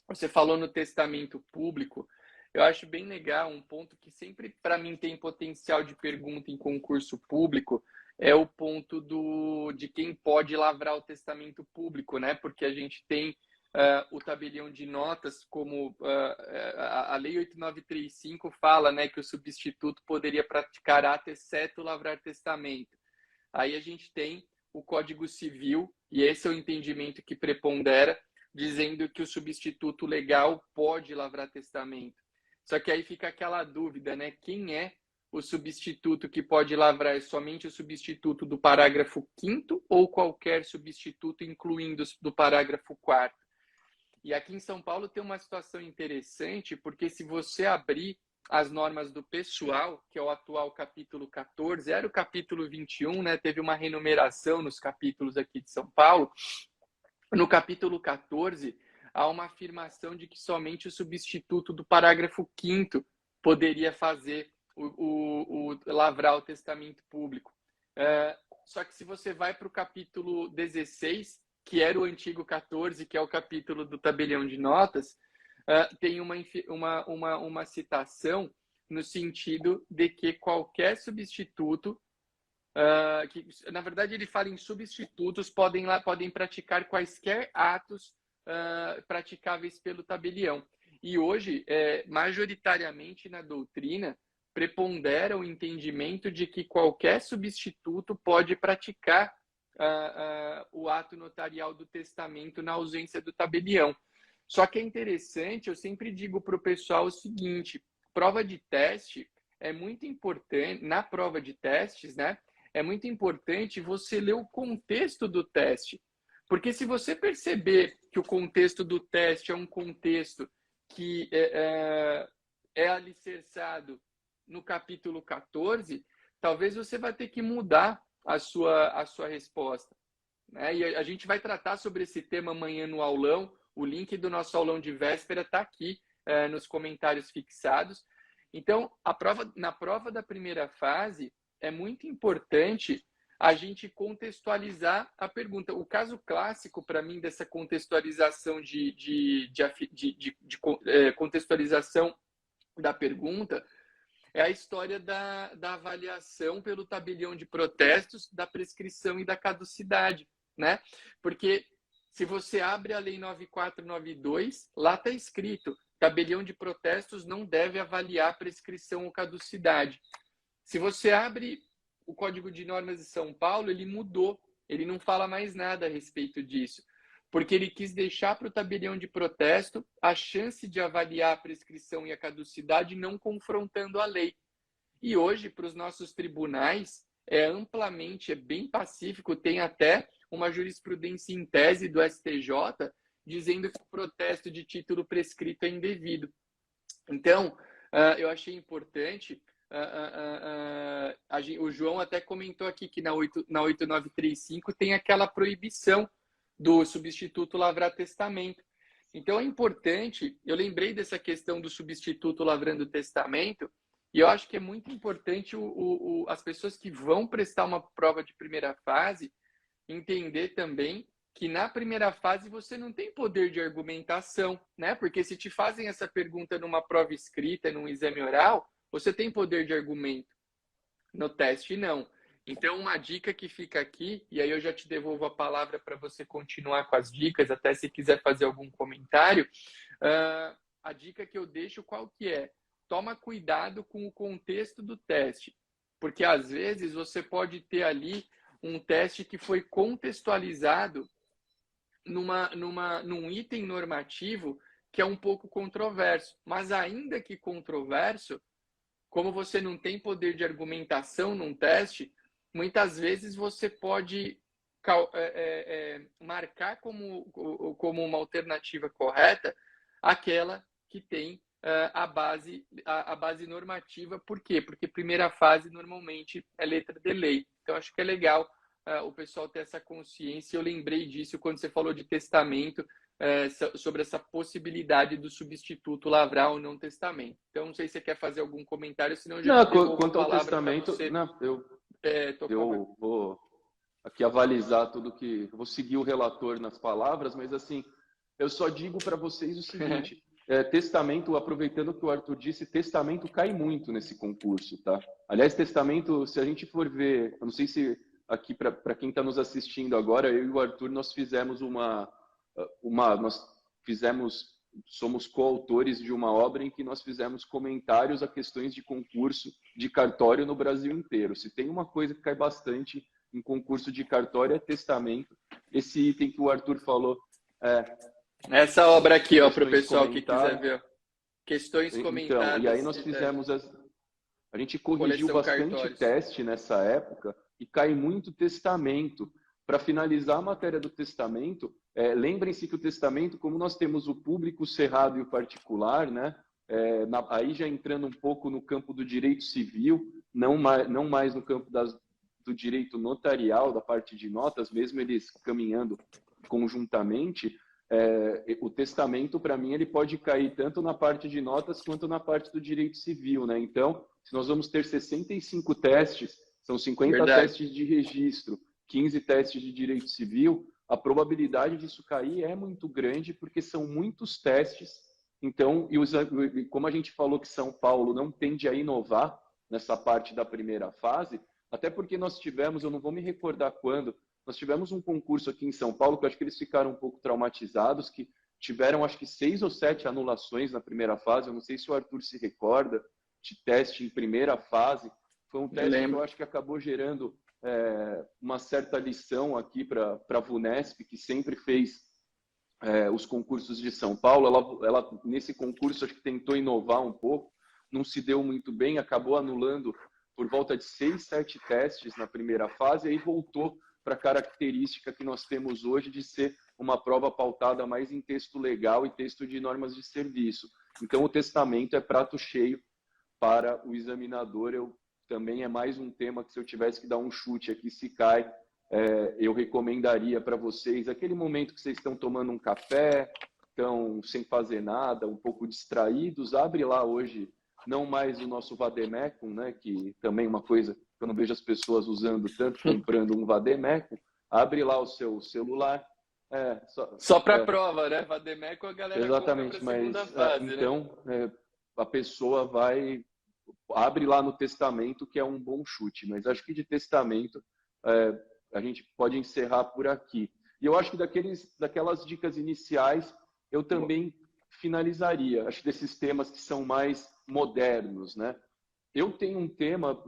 [SPEAKER 1] Você falou no testamento público. Eu acho bem legal, um ponto que sempre para mim tem potencial de pergunta em concurso público é o ponto de quem pode lavrar o testamento público, né? Porque a gente tem o tabelião de notas, como a Lei 8935 fala, né, que o substituto poderia praticar ato exceto lavrar testamento. Aí a gente tem o Código Civil, e esse é o entendimento que prepondera, dizendo que o substituto legal pode lavrar testamento. Só que aí fica aquela dúvida, né? Quem é o substituto que pode lavrar? É somente o substituto do parágrafo 5º ou qualquer substituto, incluindo do parágrafo 4º? E aqui em São Paulo tem uma situação interessante, porque se você abrir as normas do pessoal, que é o atual capítulo 14, era o capítulo 21, né? Teve uma renumeração nos capítulos aqui de São Paulo. No capítulo 14, há uma afirmação de que somente o substituto do parágrafo 5º poderia fazer lavrar o testamento público. Só que se você vai para o capítulo 16, que era o antigo 14, que é o capítulo do tabelião de notas, tem uma citação no sentido de que qualquer substituto, que na verdade ele fala em substitutos, podem praticar quaisquer atos praticáveis pelo tabelião. E hoje, majoritariamente na doutrina, prepondera o entendimento de que qualquer substituto pode praticar o ato notarial do testamento na ausência do tabelião. Só que é interessante, eu sempre digo para o pessoal o seguinte: prova de teste é muito importante, na prova de testes, né? É muito importante você ler o contexto do teste. Porque se você perceber que o contexto do teste é um contexto que é alicerçado no capítulo 14, talvez você vai ter que mudar a sua resposta. Né? E a gente vai tratar sobre esse tema amanhã no aulão. O link do nosso aulão de véspera está aqui nos comentários fixados. Então, na prova da primeira fase, é muito importante a gente contextualizar a pergunta. O caso clássico, para mim, dessa contextualização contextualização da pergunta é a história da avaliação pelo tabelião de protestos, da prescrição e da caducidade, né? Porque se você abre a Lei 9492, lá está escrito: tabelião de protestos não deve avaliar prescrição ou caducidade. Se você abre o Código de Normas de São Paulo, ele mudou, ele não fala mais nada a respeito disso, porque ele quis deixar para o tabelião de protesto a chance de avaliar a prescrição e a caducidade, não confrontando a lei. E hoje, para os nossos tribunais, é amplamente, é bem pacífico, tem até uma jurisprudência em tese do STJ dizendo que o protesto de título prescrito é indevido. Então, eu achei importante, o João até comentou aqui que na 8935 tem aquela proibição do substituto lavrar testamento. Então, é importante, eu lembrei dessa questão do substituto lavrando testamento, e eu acho que é muito importante as pessoas que vão prestar uma prova de primeira fase entender também que na primeira fase você não tem poder de argumentação, né? Porque se te fazem essa pergunta numa prova escrita, num exame oral, você tem poder de argumento. No teste, não. Então, uma dica que fica aqui, e aí eu já te devolvo a palavra para você continuar com as dicas, até se quiser fazer algum comentário. A dica que eu deixo, qual que é? Toma cuidado com o contexto do teste, porque às vezes você pode ter ali um teste que foi contextualizado num item normativo que é um pouco controverso. Mas ainda que controverso, como você não tem poder de argumentação num teste, muitas vezes você pode marcar como uma alternativa correta aquela que tem a base normativa. Por quê? Porque primeira fase normalmente é letra de lei. Então, acho que é legal o pessoal ter essa consciência. Eu lembrei disso quando você falou de testamento, sobre essa possibilidade do substituto lavrar ou não testamento. Então, não sei se você quer fazer algum comentário, senão eu já
[SPEAKER 2] Não,
[SPEAKER 1] te devolvo
[SPEAKER 2] quanto
[SPEAKER 1] a
[SPEAKER 2] ao
[SPEAKER 1] palavra para
[SPEAKER 2] testamento,
[SPEAKER 1] você.
[SPEAKER 2] não, eu vou aqui avalizar tudo que... Eu vou seguir o relator nas palavras, mas assim, eu só digo para vocês o seguinte, testamento, aproveitando o que o Arthur disse, testamento cai muito nesse concurso, tá? Aliás, testamento, se a gente for ver, eu não sei se aqui para quem está nos assistindo agora, eu e o Arthur, nós fizemos somos coautores de uma obra em que nós fizemos comentários a questões de concurso de cartório no Brasil inteiro. Se tem uma coisa que cai bastante em concurso de cartório é testamento. Esse item que o Arthur falou.
[SPEAKER 1] Essa obra aqui, ó, para o pessoal que quiser ver. Questões comentadas.
[SPEAKER 2] Então, e aí nós fizemos a gente corrigiu bastante
[SPEAKER 1] cartórios.
[SPEAKER 2] Teste nessa época e cai muito testamento. Para finalizar a matéria do testamento, lembrem-se que o testamento, como nós temos o público, o cerrado e o particular, né? Aí já entrando um pouco no campo do direito civil, não mais no campo do direito notarial, da parte de notas, mesmo eles caminhando conjuntamente, o testamento, para mim, ele pode cair tanto na parte de notas quanto na parte do direito civil, né? Então, se nós vamos ter 65 testes, são 50 testes de registro, 15 testes de direito civil, a probabilidade disso cair é muito grande, porque são muitos testes. Então, e como a gente falou que São Paulo não tende a inovar nessa parte da primeira fase, até porque nós tivemos, eu não vou me recordar quando, nós tivemos um concurso aqui em São Paulo, que eu acho que eles ficaram um pouco traumatizados, que tiveram acho que 6 ou 7 anulações na primeira fase, eu não sei se o Arthur se recorda, de teste em primeira fase. Foi um teste que eu acho que acabou gerando uma certa lição aqui para a VUNESP, que sempre fez os concursos de São Paulo. Ela, nesse concurso, acho que tentou inovar um pouco, não se deu muito bem, acabou anulando por volta de 6, 7 testes na primeira fase, e aí voltou para a característica que nós temos hoje de ser uma prova pautada mais em texto legal e texto de normas de serviço. Então, o testamento é prato cheio para o examinador. Também é mais um tema que, se eu tivesse que dar um chute aqui, se cai, eu recomendaria para vocês, aquele momento que vocês estão tomando um café, estão sem fazer nada, um pouco distraídos, abre lá hoje, não mais o nosso Vademecum, né, que também é uma coisa que eu não vejo as pessoas usando tanto, comprando um Vademecum, abre lá o seu celular.
[SPEAKER 1] Só para prova, né? Vademecum a galera
[SPEAKER 2] exatamente,
[SPEAKER 1] compra para a segunda
[SPEAKER 2] mas
[SPEAKER 1] fase,
[SPEAKER 2] então,
[SPEAKER 1] né?
[SPEAKER 2] a pessoa abre lá no testamento, que é um bom chute, mas acho que de testamento a gente pode encerrar por aqui. E eu acho que daquelas dicas iniciais, eu também finalizaria, acho desses temas que são mais modernos, né? Eu tenho um tema,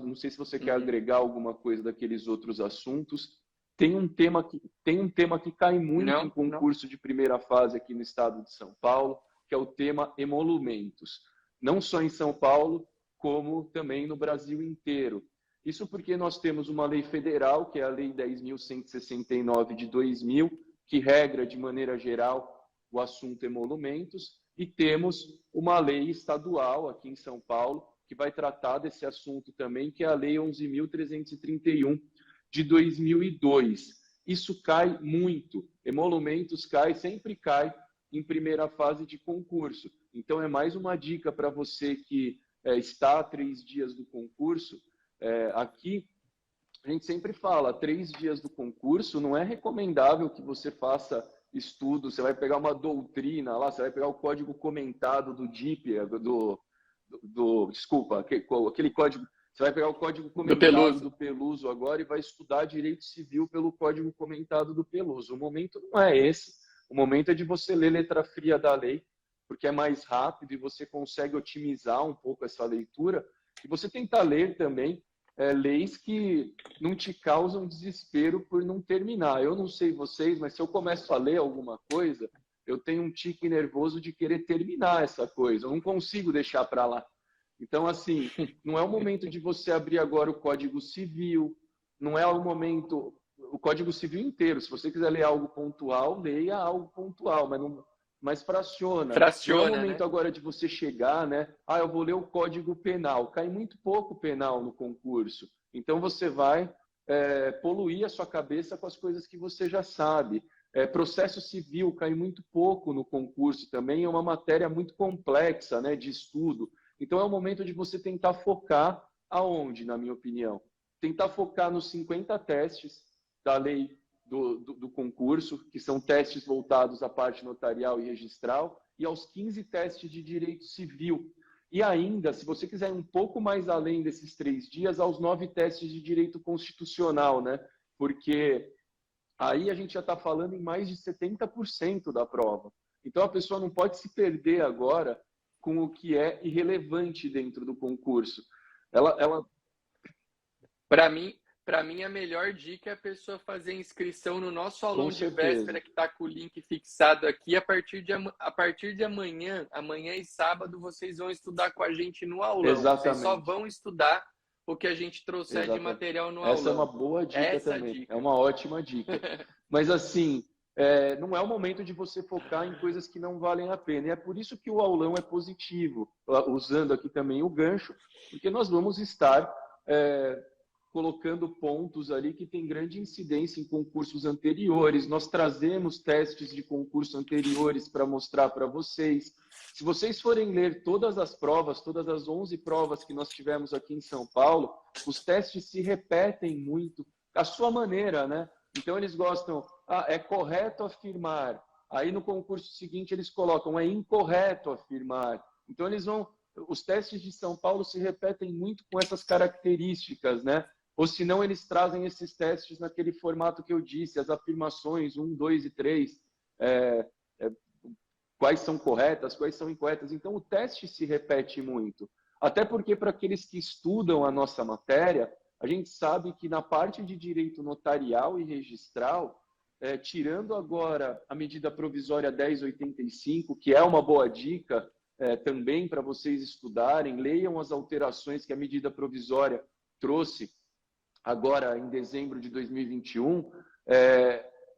[SPEAKER 2] não sei se você quer agregar alguma coisa daqueles outros assuntos, tem um tema que cai muito em concurso de primeira fase aqui no estado de São Paulo, que é o tema emolumentos. Não só em São Paulo, como também no Brasil inteiro. Isso porque nós temos uma lei federal, que é a Lei 10.169 de 2000, que regra de maneira geral o assunto emolumentos, e temos uma lei estadual aqui em São Paulo, que vai tratar desse assunto também, que é a Lei 11.331 de 2002. Isso cai muito. Emolumentos sempre cai em primeira fase de concurso. Então, é mais uma dica para você que está a 3 dias do concurso. Aqui, a gente sempre fala, 3 dias do concurso, não é recomendável que você faça estudo, você vai pegar uma doutrina lá, você vai pegar o código comentado do DIP, desculpa, aquele código, você vai pegar o código comentado do Peluso agora e vai estudar direito civil pelo código comentado do Peluso. O momento não é esse, o momento é de você ler letra fria da lei, porque é mais rápido e você consegue otimizar um pouco essa leitura, e você tentar ler também leis que não te causam desespero por não terminar. Eu não sei vocês, mas se eu começo a ler alguma coisa, eu tenho um tique nervoso de querer terminar essa coisa. Eu não consigo deixar para lá. Então, assim, não é o momento de você abrir agora o Código Civil, não é o momento... O Código Civil inteiro, se você quiser ler algo pontual, leia algo pontual, mas fraciona. Não é o momento agora de você chegar, né? Eu vou ler o Código Penal. Cai muito pouco penal no concurso. Então, você vai poluir a sua cabeça com as coisas que você já sabe. Processo civil cai muito pouco no concurso também. É uma matéria muito complexa, né, de estudo. Então, é o momento de você tentar focar aonde, na minha opinião? Tentar focar nos 50 testes da lei do concurso, que são testes voltados à parte notarial e registral, e aos 15 testes de direito civil. E ainda, se você quiser ir um pouco mais além desses 3 dias, aos 9 testes de direito constitucional, né? Porque aí a gente já está falando em mais de 70% da prova. Então, a pessoa não pode se perder agora com o que é irrelevante dentro do concurso.
[SPEAKER 1] Para mim, a melhor dica é a pessoa fazer inscrição no nosso aulão de véspera, que está com o link fixado aqui. A partir de amanhã e sábado, vocês vão estudar com a gente no aulão.
[SPEAKER 2] Exatamente.
[SPEAKER 1] Vocês só vão estudar o que a gente trouxer de material no aulão.
[SPEAKER 2] Essa é uma boa dica também. É uma ótima dica. Mas, assim, não é o momento de você focar em coisas que não valem a pena. E é por isso que o aulão é positivo, usando aqui também o gancho, porque nós vamos estar colocando pontos ali que tem grande incidência em concursos anteriores. Nós trazemos testes de concurso anteriores para mostrar para vocês. Se vocês forem ler todas as provas, todas as 11 provas que nós tivemos aqui em São Paulo, os testes se repetem muito, à sua maneira, né? Então, eles gostam, é correto afirmar. Aí, no concurso seguinte, eles colocam, é incorreto afirmar. Então, os testes de São Paulo se repetem muito com essas características, né? Ou se não, eles trazem esses testes naquele formato que eu disse, as afirmações 1, 2 e 3, quais são corretas, quais são incorretas. Então, o teste se repete muito. Até porque, para aqueles que estudam a nossa matéria, a gente sabe que na parte de direito notarial e registral, tirando agora a medida provisória 1085, que é uma boa dica também para vocês estudarem, leiam as alterações que a medida provisória trouxe agora em dezembro de 2021,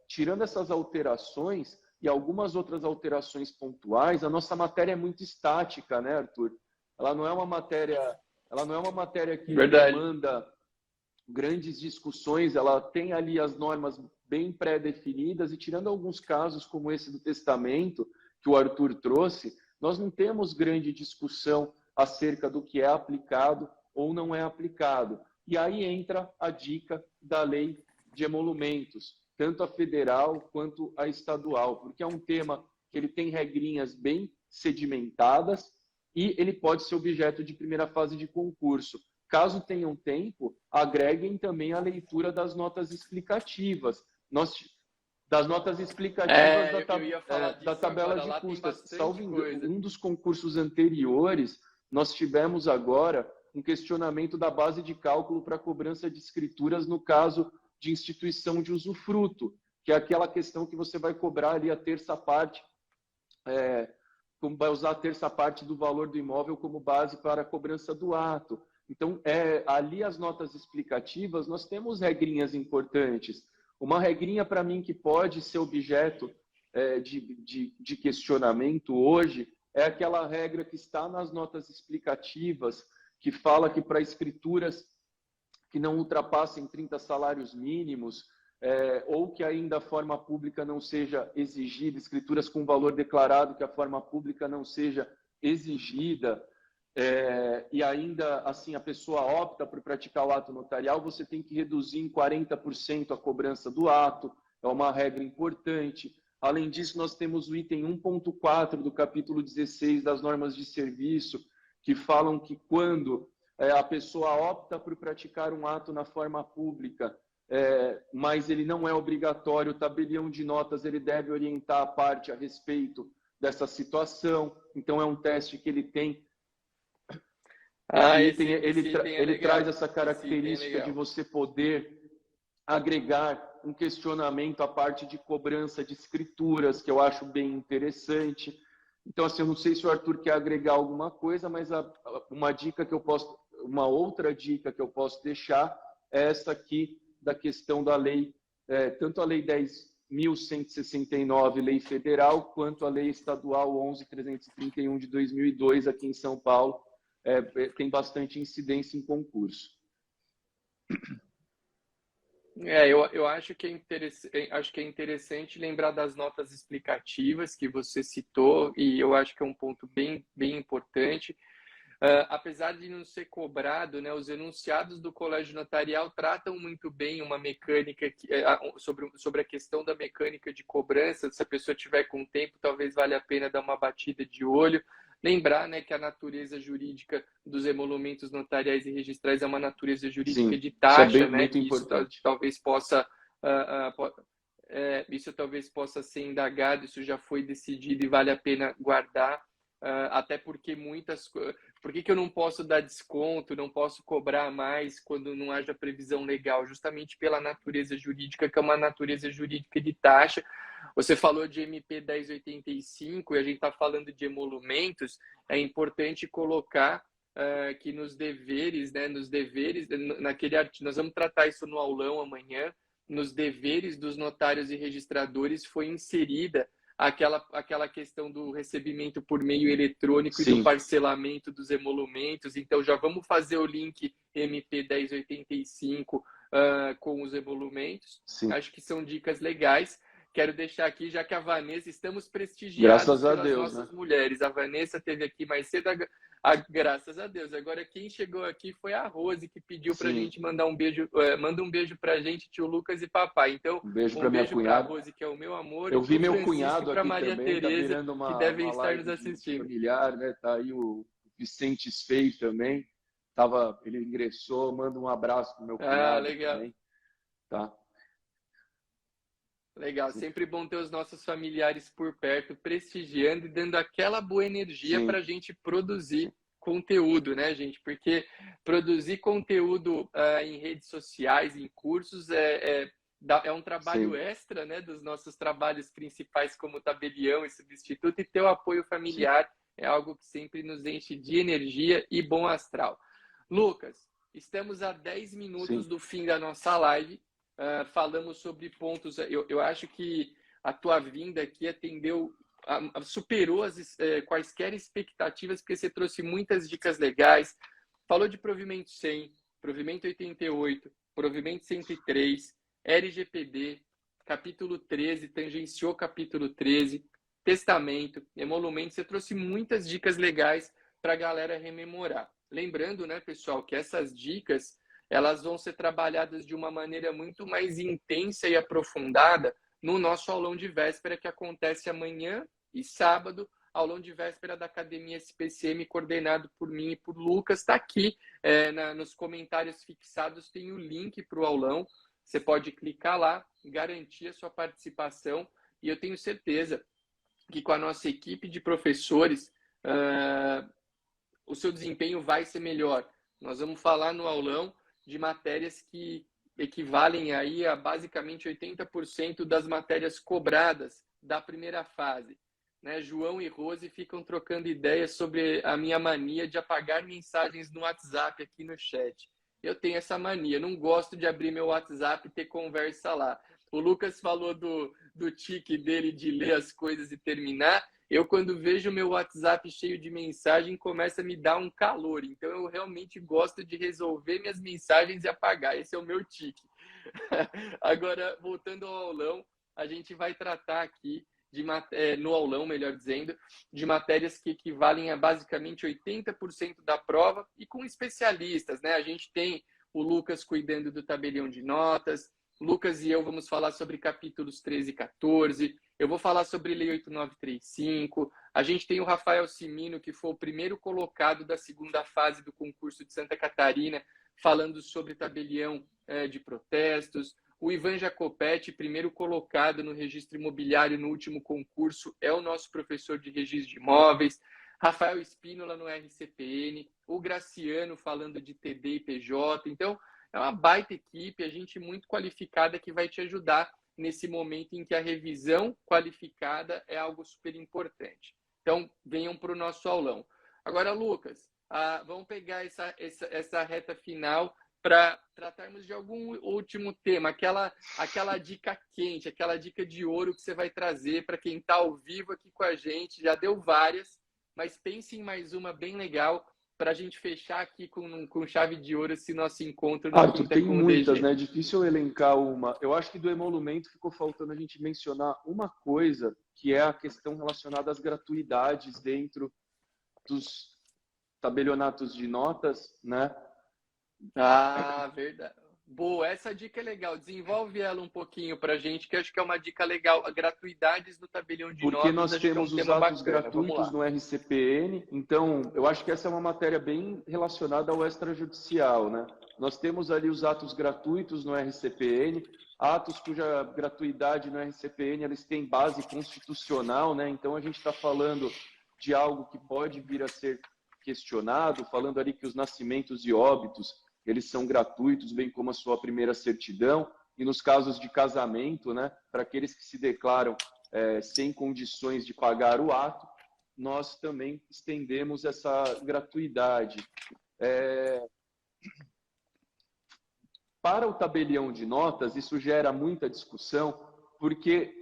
[SPEAKER 2] tirando essas alterações e algumas outras alterações pontuais, a nossa matéria é muito estática, né, Arthur? Ela não é uma matéria que demanda grandes discussões, ela tem ali as normas bem pré-definidas, e tirando alguns casos como esse do testamento que o Arthur trouxe, nós não temos grande discussão acerca do que é aplicado ou não é aplicado. E aí entra a dica da lei de emolumentos, tanto a federal quanto a estadual, porque é um tema que ele tem regrinhas bem sedimentadas e ele pode ser objeto de primeira fase de concurso. Caso tenham tempo, agreguem também a leitura das notas explicativas. Das notas explicativas
[SPEAKER 1] Eu ia falar
[SPEAKER 2] da
[SPEAKER 1] disso
[SPEAKER 2] tabela
[SPEAKER 1] agora.
[SPEAKER 2] de
[SPEAKER 1] Lá tem
[SPEAKER 2] custas.
[SPEAKER 1] bastante coisa.
[SPEAKER 2] Um dos concursos anteriores, nós tivemos agora um questionamento da base de cálculo para cobrança de escrituras no caso de instituição de usufruto, que é aquela questão que você vai cobrar ali a terça parte, como vai usar a terça parte do valor do imóvel como base para a cobrança do ato. Então, ali as notas explicativas, nós temos regrinhas importantes. Uma regrinha para mim que pode ser objeto de questionamento hoje é aquela regra que está nas notas explicativas, que fala que para escrituras que não ultrapassem 30 salários mínimos, ou que ainda a forma pública não seja exigida, escrituras com valor declarado, que a forma pública não seja exigida, e ainda assim a pessoa opta por praticar o ato notarial, você tem que reduzir em 40% a cobrança do ato, é uma regra importante. Além disso, nós temos o item 1.4 do capítulo 16 das normas de serviço, que falam que quando a pessoa opta por praticar um ato na forma pública, mas ele não é obrigatório, o tabelião de notas ele deve orientar a parte a respeito dessa situação. Então, é um teste que ele tem. Ele traz essa característica de você poder agregar um questionamento à parte de cobrança de escrituras, que eu acho bem interessante. Então, assim, eu não sei se o Arthur quer agregar alguma coisa, mas uma outra dica que eu posso deixar é essa aqui da questão da lei, tanto a lei 10.169, lei federal, quanto a lei estadual 11.331 de 2002, aqui em São Paulo, tem bastante incidência em concurso.
[SPEAKER 1] Eu acho que é interessante lembrar das notas explicativas que você citou, e eu acho que é um ponto bem, bem importante. Apesar de não ser cobrado, né, os enunciados do Colégio Notarial tratam muito bem uma mecânica sobre a questão da mecânica de cobrança. Se a pessoa tiver com tempo, talvez valha a pena dar uma batida de olho. Lembrar, né, que a natureza jurídica dos emolumentos notariais e registrais é uma natureza jurídica de taxa,
[SPEAKER 2] isso é
[SPEAKER 1] né,
[SPEAKER 2] muito
[SPEAKER 1] que
[SPEAKER 2] importante.
[SPEAKER 1] isso talvez possa isso talvez possa ser indagado, isso já foi decidido e vale a pena guardar. Até porque por que eu não posso dar desconto, não posso cobrar mais quando não haja previsão legal? Justamente pela natureza jurídica, que é uma natureza jurídica de taxa. Você falou de MP 1085 e a gente está falando de emolumentos. É importante colocar que nos deveres, naquele artigo, nós vamos tratar isso no aulão amanhã, nos deveres dos notários e registradores foi inserida aquela questão do recebimento por meio eletrônico e do parcelamento dos emolumentos. Então, já vamos fazer o link MP 1085 com os emolumentos.
[SPEAKER 2] Sim.
[SPEAKER 1] Acho que são dicas legais. Quero deixar aqui, já que a Vanessa, estamos prestigiados pelas nossas mulheres. A Vanessa esteve aqui mais cedo, graças a Deus. Agora, quem chegou aqui foi a Rose, que pediu para a gente mandar um beijo. Manda um beijo para a gente, tio Lucas e papai. Então,
[SPEAKER 2] um beijo para
[SPEAKER 1] a Rose, que é o meu amor.
[SPEAKER 2] Eu vi meu cunhado
[SPEAKER 1] aqui
[SPEAKER 2] Maria
[SPEAKER 1] também,
[SPEAKER 2] Tereza,
[SPEAKER 1] que devem estar nos assistindo.
[SPEAKER 2] Familiar, né? Tá aí o Vicente Sfei também. Ele ingressou, manda um abraço pro meu cunhado
[SPEAKER 1] legal.
[SPEAKER 2] também. Tá?
[SPEAKER 1] Legal, sempre bom ter os nossos familiares por perto, prestigiando e dando aquela boa energia para a gente produzir conteúdo, né, gente? Porque produzir conteúdo em redes sociais, em cursos, é um trabalho extra, né, dos nossos trabalhos principais como tabelião e substituto, e ter o apoio familiar é algo que sempre nos enche de energia e bom astral. Lucas, estamos a 10 minutos do fim da nossa live. Falamos sobre pontos. Eu acho que a tua vinda aqui superou quaisquer expectativas, porque você trouxe muitas dicas legais. Falou de provimento 100, provimento 88, provimento 103, LGPD, capítulo 13, tangenciou capítulo 13, testamento, emolumento. Você trouxe muitas dicas legais para a galera rememorar. Lembrando, né, pessoal, que essas dicas elas vão ser trabalhadas de uma maneira muito mais intensa e aprofundada no nosso aulão de véspera, que acontece amanhã e sábado, aulão de véspera da Academia SPCM, coordenado por mim e por Lucas, está aqui nos comentários fixados, tem o link para o aulão, você pode clicar lá, garantir a sua participação, e eu tenho certeza que com a nossa equipe de professores, o seu desempenho vai ser melhor. Nós vamos falar no aulão de matérias que equivalem aí a basicamente 80% das matérias cobradas da primeira fase. Né? João e Rose ficam trocando ideias sobre a minha mania de apagar mensagens no WhatsApp aqui no chat. Eu tenho essa mania, não gosto de abrir meu WhatsApp e ter conversa lá. O Lucas falou do tique dele de ler as coisas e terminar. Eu, quando vejo meu WhatsApp cheio de mensagem, começa a me dar um calor. Então, eu realmente gosto de resolver minhas mensagens e apagar. Esse é o meu tique. Agora, voltando ao aulão, a gente vai tratar aqui, no aulão, melhor dizendo, de matérias que equivalem a basicamente 80% da prova e com especialistas, né? A gente tem o Lucas cuidando do tabelião de notas, Lucas e eu vamos falar sobre capítulos 13 e 14, eu vou falar sobre Lei 8935, a gente tem o Rafael Cimino, que foi o primeiro colocado da segunda fase do concurso de Santa Catarina, falando sobre tabelião de protestos, o Ivan Jacopetti, primeiro colocado no registro imobiliário no último concurso, é o nosso professor de registro de imóveis, Rafael Espínola no RCPN, o Graciano falando de TD e PJ, então é uma baita equipe, a gente muito qualificada que vai te ajudar nesse momento em que a revisão qualificada é algo super importante. Então, venham para o nosso aulão. Agora, Lucas, vamos pegar essa reta final para tratarmos de algum último tema, aquela dica quente, aquela dica de ouro que você vai trazer para quem está ao vivo aqui com a gente. Já deu várias, mas pense em mais uma bem legal para a gente fechar aqui com chave de ouro esse nosso encontro no
[SPEAKER 2] Arthur,
[SPEAKER 1] Quinta
[SPEAKER 2] tem
[SPEAKER 1] com o
[SPEAKER 2] muitas,
[SPEAKER 1] DG.
[SPEAKER 2] né? Difícil elencar uma. Eu acho que do emolumento ficou faltando a gente mencionar uma coisa, que é a questão relacionada às gratuidades dentro dos tabelionatos de notas, né?
[SPEAKER 1] Ah, verdade. Boa, essa dica é legal. Desenvolve ela um pouquinho para a gente, que acho que é uma dica legal. Gratuidades no tabelião de
[SPEAKER 2] Porque
[SPEAKER 1] notas,
[SPEAKER 2] nós
[SPEAKER 1] acho que é um
[SPEAKER 2] temos os
[SPEAKER 1] tema
[SPEAKER 2] atos
[SPEAKER 1] bacana. Vamos
[SPEAKER 2] gratuitos
[SPEAKER 1] lá.
[SPEAKER 2] no RCPN, então eu acho que essa é uma matéria bem relacionada ao extrajudicial, né? Nós temos ali os atos gratuitos no RCPN, atos cuja gratuidade no RCPN eles têm base constitucional, né? Então a gente está falando de algo que pode vir a ser questionado, falando ali que os nascimentos e óbitos eles são gratuitos, bem como a sua primeira certidão, e nos casos de casamento, né, para aqueles que se declaram sem condições de pagar o ato, nós também estendemos essa gratuidade. Para o tabelião de notas, isso gera muita discussão, porque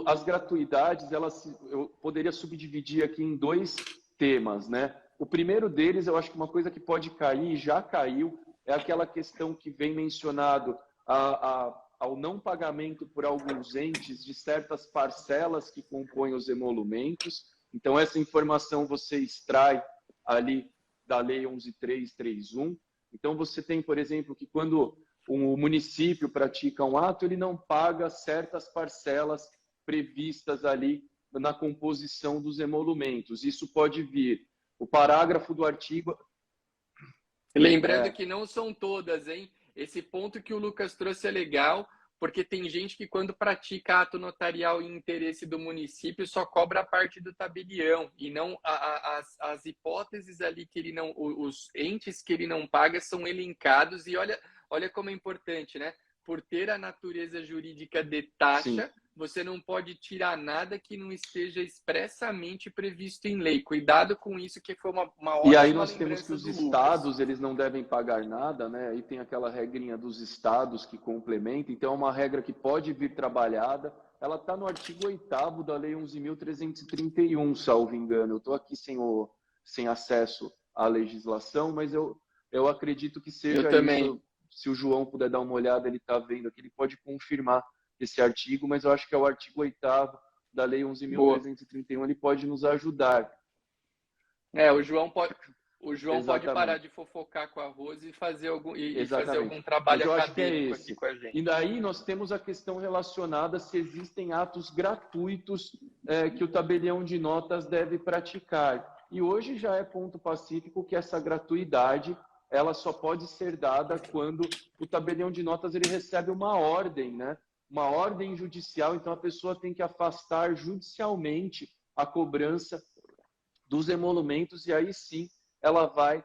[SPEAKER 2] as gratuidades, eu poderia subdividir aqui em dois temas, né? O primeiro deles, eu acho que uma coisa que pode cair, e já caiu, é aquela questão que vem mencionado ao não pagamento por alguns entes de certas parcelas que compõem os emolumentos. Então, essa informação você extrai ali da Lei 11.331. Então, você tem, por exemplo, que quando o município pratica um ato, ele não paga certas parcelas previstas ali na composição dos emolumentos. Isso pode vir. O parágrafo do artigo...
[SPEAKER 1] Lembrando que não são todas, hein? Esse ponto que o Lucas trouxe é legal, porque tem gente que quando pratica ato notarial em interesse do município só cobra a parte do tabelião e não as hipóteses ali que ele não, os entes que ele não paga são elencados e olha como é importante, né? Por ter a natureza jurídica de taxa, sim, você não pode tirar nada que não esteja expressamente previsto em lei. Cuidado com isso, que foi uma ótima.
[SPEAKER 2] E aí nós temos que os estados, eles não devem pagar nada, né? Aí tem aquela regrinha dos estados que complementa. Então, é uma regra que pode vir trabalhada. Ela está no artigo 8º da Lei 11.331, salvo engano. Eu estou aqui sem acesso à legislação, mas eu acredito que seja isso. Se o João puder dar uma olhada, ele está vendo aqui, ele pode confirmar esse artigo, mas eu acho que é o artigo 8º da Lei 11.331, ele pode nos ajudar.
[SPEAKER 1] O João pode parar de fofocar com a Rose e fazer algum trabalho acadêmico aqui com a gente.
[SPEAKER 2] E daí nós temos a questão relacionada se existem atos gratuitos que o tabelião de notas deve praticar. E hoje já é ponto pacífico que essa gratuidade ela só pode ser dada quando o tabelião de notas ele recebe uma ordem, né? Uma ordem judicial, então a pessoa tem que afastar judicialmente a cobrança dos emolumentos e aí sim ela vai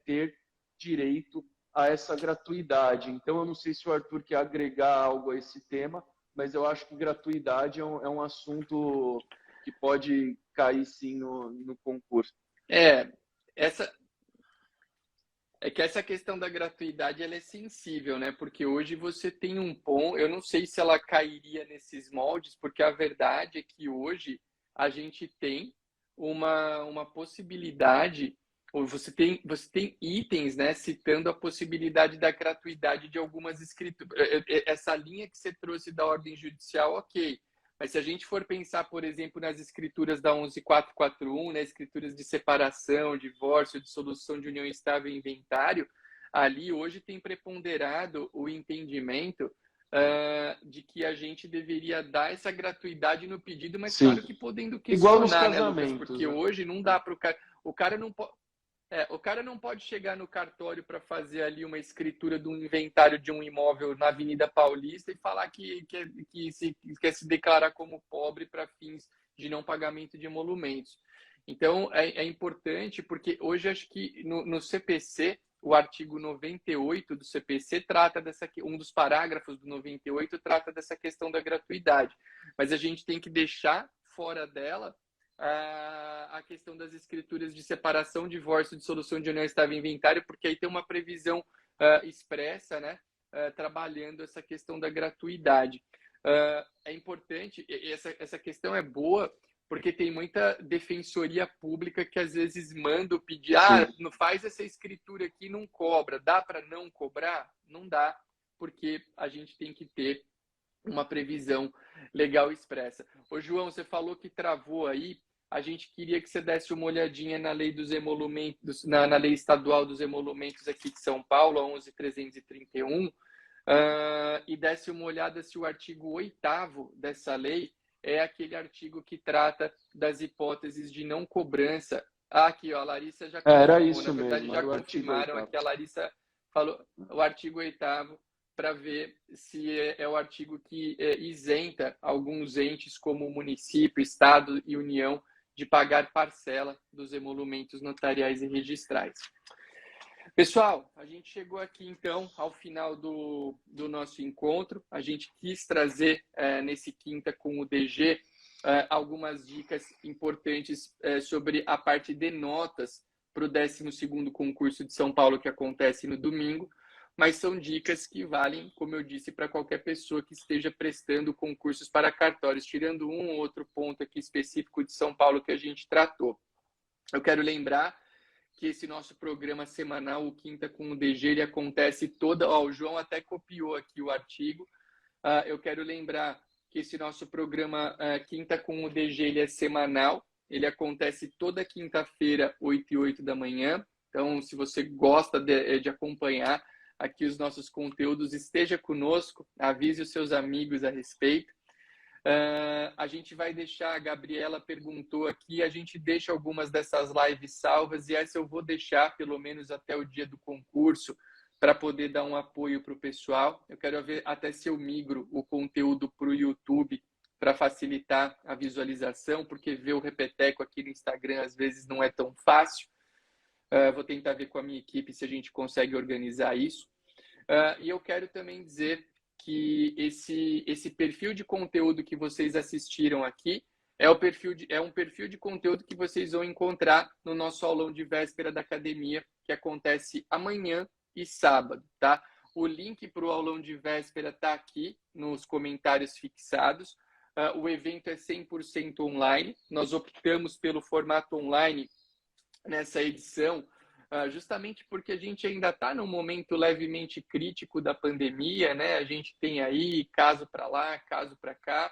[SPEAKER 2] ter direito a essa gratuidade. Então eu não sei se o Arthur quer agregar algo a esse tema, mas eu acho que gratuidade é um assunto que pode cair sim no concurso.
[SPEAKER 1] Essa, É que essa questão da gratuidade ela é sensível, né? Porque hoje você tem um ponto, eu não sei se ela cairia nesses moldes, porque a verdade é que hoje a gente tem uma possibilidade, ou você tem itens, né, citando a possibilidade da gratuidade de algumas escrituras. Essa linha que você trouxe da ordem judicial, ok. Mas se a gente for pensar, por exemplo, nas escrituras da 11441, né, escrituras de separação, divórcio, dissolução de união estável e inventário, ali hoje tem preponderado o entendimento de que a gente deveria dar essa gratuidade no pedido, mas
[SPEAKER 2] Sim.
[SPEAKER 1] claro que podendo
[SPEAKER 2] questionar, igual nos
[SPEAKER 1] casamentos, né, Lucas? Porque
[SPEAKER 2] né?
[SPEAKER 1] hoje não dá para o cara não pode. O cara não pode chegar no cartório para fazer ali uma escritura de um inventário de um imóvel na Avenida Paulista e falar que quer se declarar como pobre para fins de não pagamento de emolumentos. Então, é importante, porque hoje acho que no CPC, o artigo 98 do CPC trata um dos parágrafos do 98 trata dessa questão da gratuidade. Mas a gente tem que deixar fora dela a questão das escrituras de separação, divórcio, dissolução de união estável e inventário, porque aí tem uma previsão expressa, né, trabalhando essa questão da gratuidade. É importante, essa questão é boa, porque tem muita defensoria pública que às vezes manda pedir, não faz essa escritura aqui, não cobra, dá para não cobrar? Não dá, porque a gente tem que ter uma previsão legal expressa. Ô, João, você falou que travou aí, a gente queria que você desse uma olhadinha na lei dos emolumentos, na lei estadual dos emolumentos aqui de São Paulo, a 11.331, e desse uma olhada se o artigo 8º dessa lei é aquele artigo que trata das hipóteses de não cobrança. Aqui, ó, a Larissa já confirmou,
[SPEAKER 2] era isso
[SPEAKER 1] na verdade
[SPEAKER 2] mesmo,
[SPEAKER 1] já confirmaram aqui, a Larissa falou o artigo 8º, para ver se é o artigo que isenta alguns entes como município, estado e união de pagar parcela dos emolumentos notariais e registrais. Pessoal, a gente chegou aqui então ao final do nosso encontro. A gente quis trazer nesse quinta com o DG algumas dicas importantes sobre a parte de notas para o 12º concurso de São Paulo que acontece no domingo, mas são dicas que valem, como eu disse, para qualquer pessoa que esteja prestando concursos para cartórios, tirando um ou outro ponto aqui específico de São Paulo que a gente tratou. Eu quero lembrar que esse nosso programa semanal, o Quinta com o DG, ele acontece toda... o João até copiou aqui o artigo. Eu quero lembrar que esse nosso programa Quinta com o DG, ele é semanal. Ele acontece toda quinta-feira, 8h08 da manhã. Então, se você gosta de acompanhar aqui os nossos conteúdos, esteja conosco, avise os seus amigos a respeito. A gente vai deixar, a Gabriela perguntou aqui, a gente deixa algumas dessas lives salvas e essa eu vou deixar pelo menos até o dia do concurso para poder dar um apoio para o pessoal. Eu quero ver até se eu migro o conteúdo para o YouTube para facilitar a visualização, porque ver o Repeteco aqui no Instagram às vezes não é tão fácil. Vou tentar ver com a minha equipe se a gente consegue organizar isso. E eu quero também dizer que esse perfil de conteúdo que vocês assistiram aqui é um perfil de conteúdo que vocês vão encontrar no nosso aulão de véspera da academia, que acontece amanhã e sábado, tá? O link para o aulão de véspera está aqui nos comentários fixados. O evento é 100% online. Nós optamos pelo formato online nessa edição, justamente porque a gente ainda está num momento levemente crítico da pandemia, né? A gente tem aí caso para lá, caso para cá,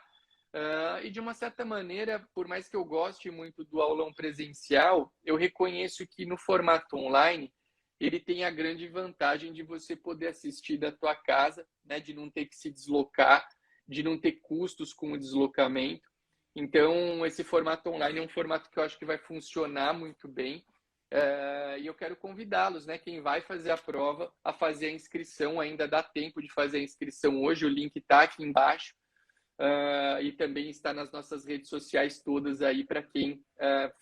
[SPEAKER 1] e de uma certa maneira, por mais que eu goste muito do aulão presencial, eu reconheço que no formato online ele tem a grande vantagem de você poder assistir da tua casa, né? De não ter que se deslocar, de não ter custos com o deslocamento. Então, esse formato online é um formato que eu acho que vai funcionar muito bem. E eu quero convidá-los, né? Quem vai fazer a prova, a fazer a inscrição. Ainda dá tempo de fazer a inscrição hoje. O link está aqui embaixo. E também está nas nossas redes sociais todas aí para quem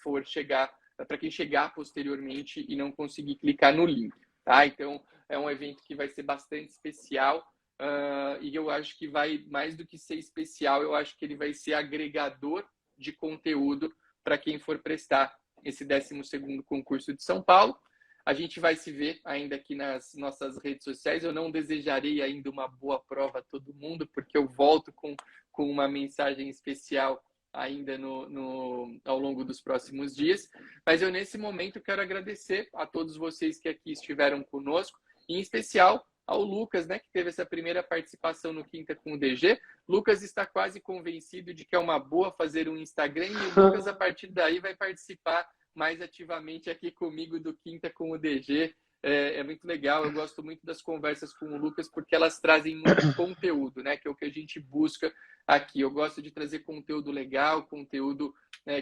[SPEAKER 1] for chegar, para quem chegar posteriormente e não conseguir clicar no link, tá? Então, é um evento que vai ser bastante especial. E eu acho que vai, mais do que ser especial, eu acho que ele vai ser agregador de conteúdo para quem for prestar esse 12º concurso de São Paulo. A gente vai se ver ainda aqui nas nossas redes sociais. Eu não desejarei ainda uma boa prova a todo mundo, porque eu volto com uma mensagem especial ainda ao longo dos próximos dias. Mas eu, nesse momento, quero agradecer a todos vocês que aqui estiveram conosco, em especial ao Lucas, né, que teve essa primeira participação no Quinta com o DG. Lucas está quase convencido de que é uma boa fazer um Instagram, e o Lucas, a partir daí, vai participar mais ativamente aqui comigo do Quinta com o DG. É muito legal, eu gosto muito das conversas com o Lucas, porque elas trazem muito conteúdo, né, que é o que a gente busca aqui. Eu gosto de trazer conteúdo legal, conteúdo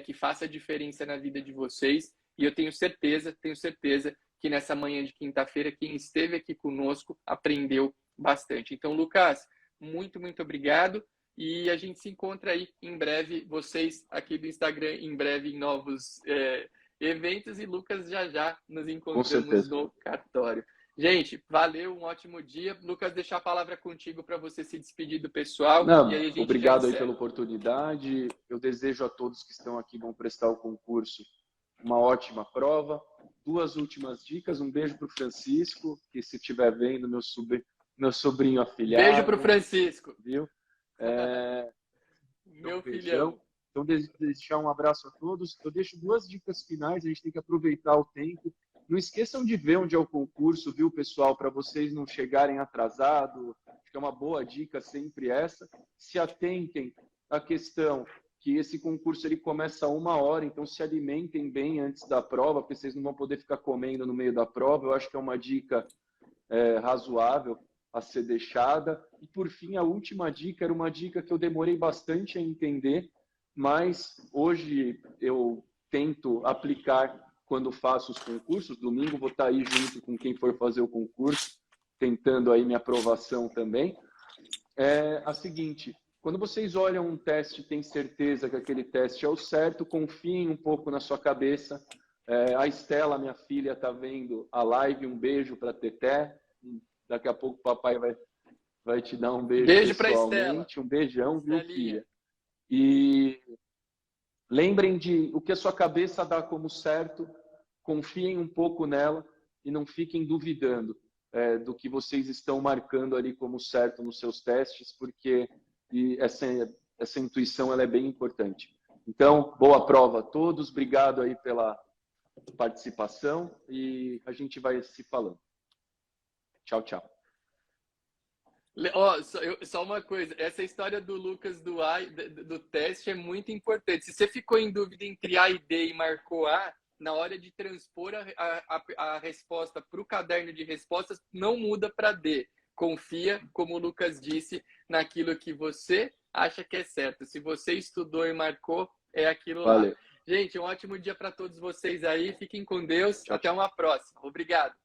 [SPEAKER 1] que faça diferença na vida de vocês, e eu tenho certeza que nessa manhã de quinta-feira, quem esteve aqui conosco aprendeu bastante. Então, Lucas, muito, muito obrigado. E a gente se encontra aí em breve, vocês aqui do Instagram, em breve em novos eventos. E Lucas, já nos encontramos no cartório. Gente, valeu, um ótimo dia. Lucas, deixar a palavra contigo para você se despedir do pessoal.
[SPEAKER 2] Não,
[SPEAKER 1] e aí a gente
[SPEAKER 2] obrigado aí pela oportunidade. Eu desejo a todos que estão aqui, vão prestar o concurso, uma ótima prova. 2 últimas dicas. Um beijo para o Francisco, que se estiver vendo, meu sobrinho afilhado.
[SPEAKER 1] Beijo para o Francisco.
[SPEAKER 2] Viu?
[SPEAKER 1] Meu filhão.
[SPEAKER 2] Então, deixar um abraço a todos. Eu deixo 2 dicas finais, a gente tem que aproveitar o tempo. Não esqueçam de ver onde é o concurso, viu, pessoal? Para vocês não chegarem atrasados. Acho que é uma boa dica sempre essa. Se atentem à questão que esse concurso ele começa 1 hora, então se alimentem bem antes da prova, porque vocês não vão poder ficar comendo no meio da prova. Eu acho que é uma dica razoável a ser deixada. E, por fim, a última dica era uma dica que eu demorei bastante a entender, mas hoje eu tento aplicar quando faço os concursos. Domingo vou estar aí junto com quem for fazer o concurso, tentando aí minha aprovação também. É a seguinte: quando vocês olham um teste e têm certeza que aquele teste é o certo, confiem um pouco na sua cabeça. A Estela, minha filha, está vendo a live. Um beijo para a Teté. Daqui a pouco o papai vai te dar um beijo pessoalmente. Um beijão, viu, filha? E lembrem de o que a sua cabeça dá como certo, confiem um pouco nela e não fiquem duvidando do que vocês estão marcando ali como certo nos seus testes, porque essa intuição ela é bem importante. Então, boa prova a todos, obrigado aí pela participação e a gente vai se falando. Tchau, tchau.
[SPEAKER 1] Só uma coisa, essa história do Lucas do teste é muito importante. Se você ficou em dúvida entre A e D e marcou A, na hora de transpor a resposta para o caderno de respostas, não muda para D. Confia, como o Lucas disse, naquilo que você acha que é certo. Se você estudou e marcou, é aquilo lá.
[SPEAKER 2] Valeu.
[SPEAKER 1] Gente, um ótimo dia para todos vocês aí. Fiquem com Deus. Tchau. Até uma próxima. Obrigado.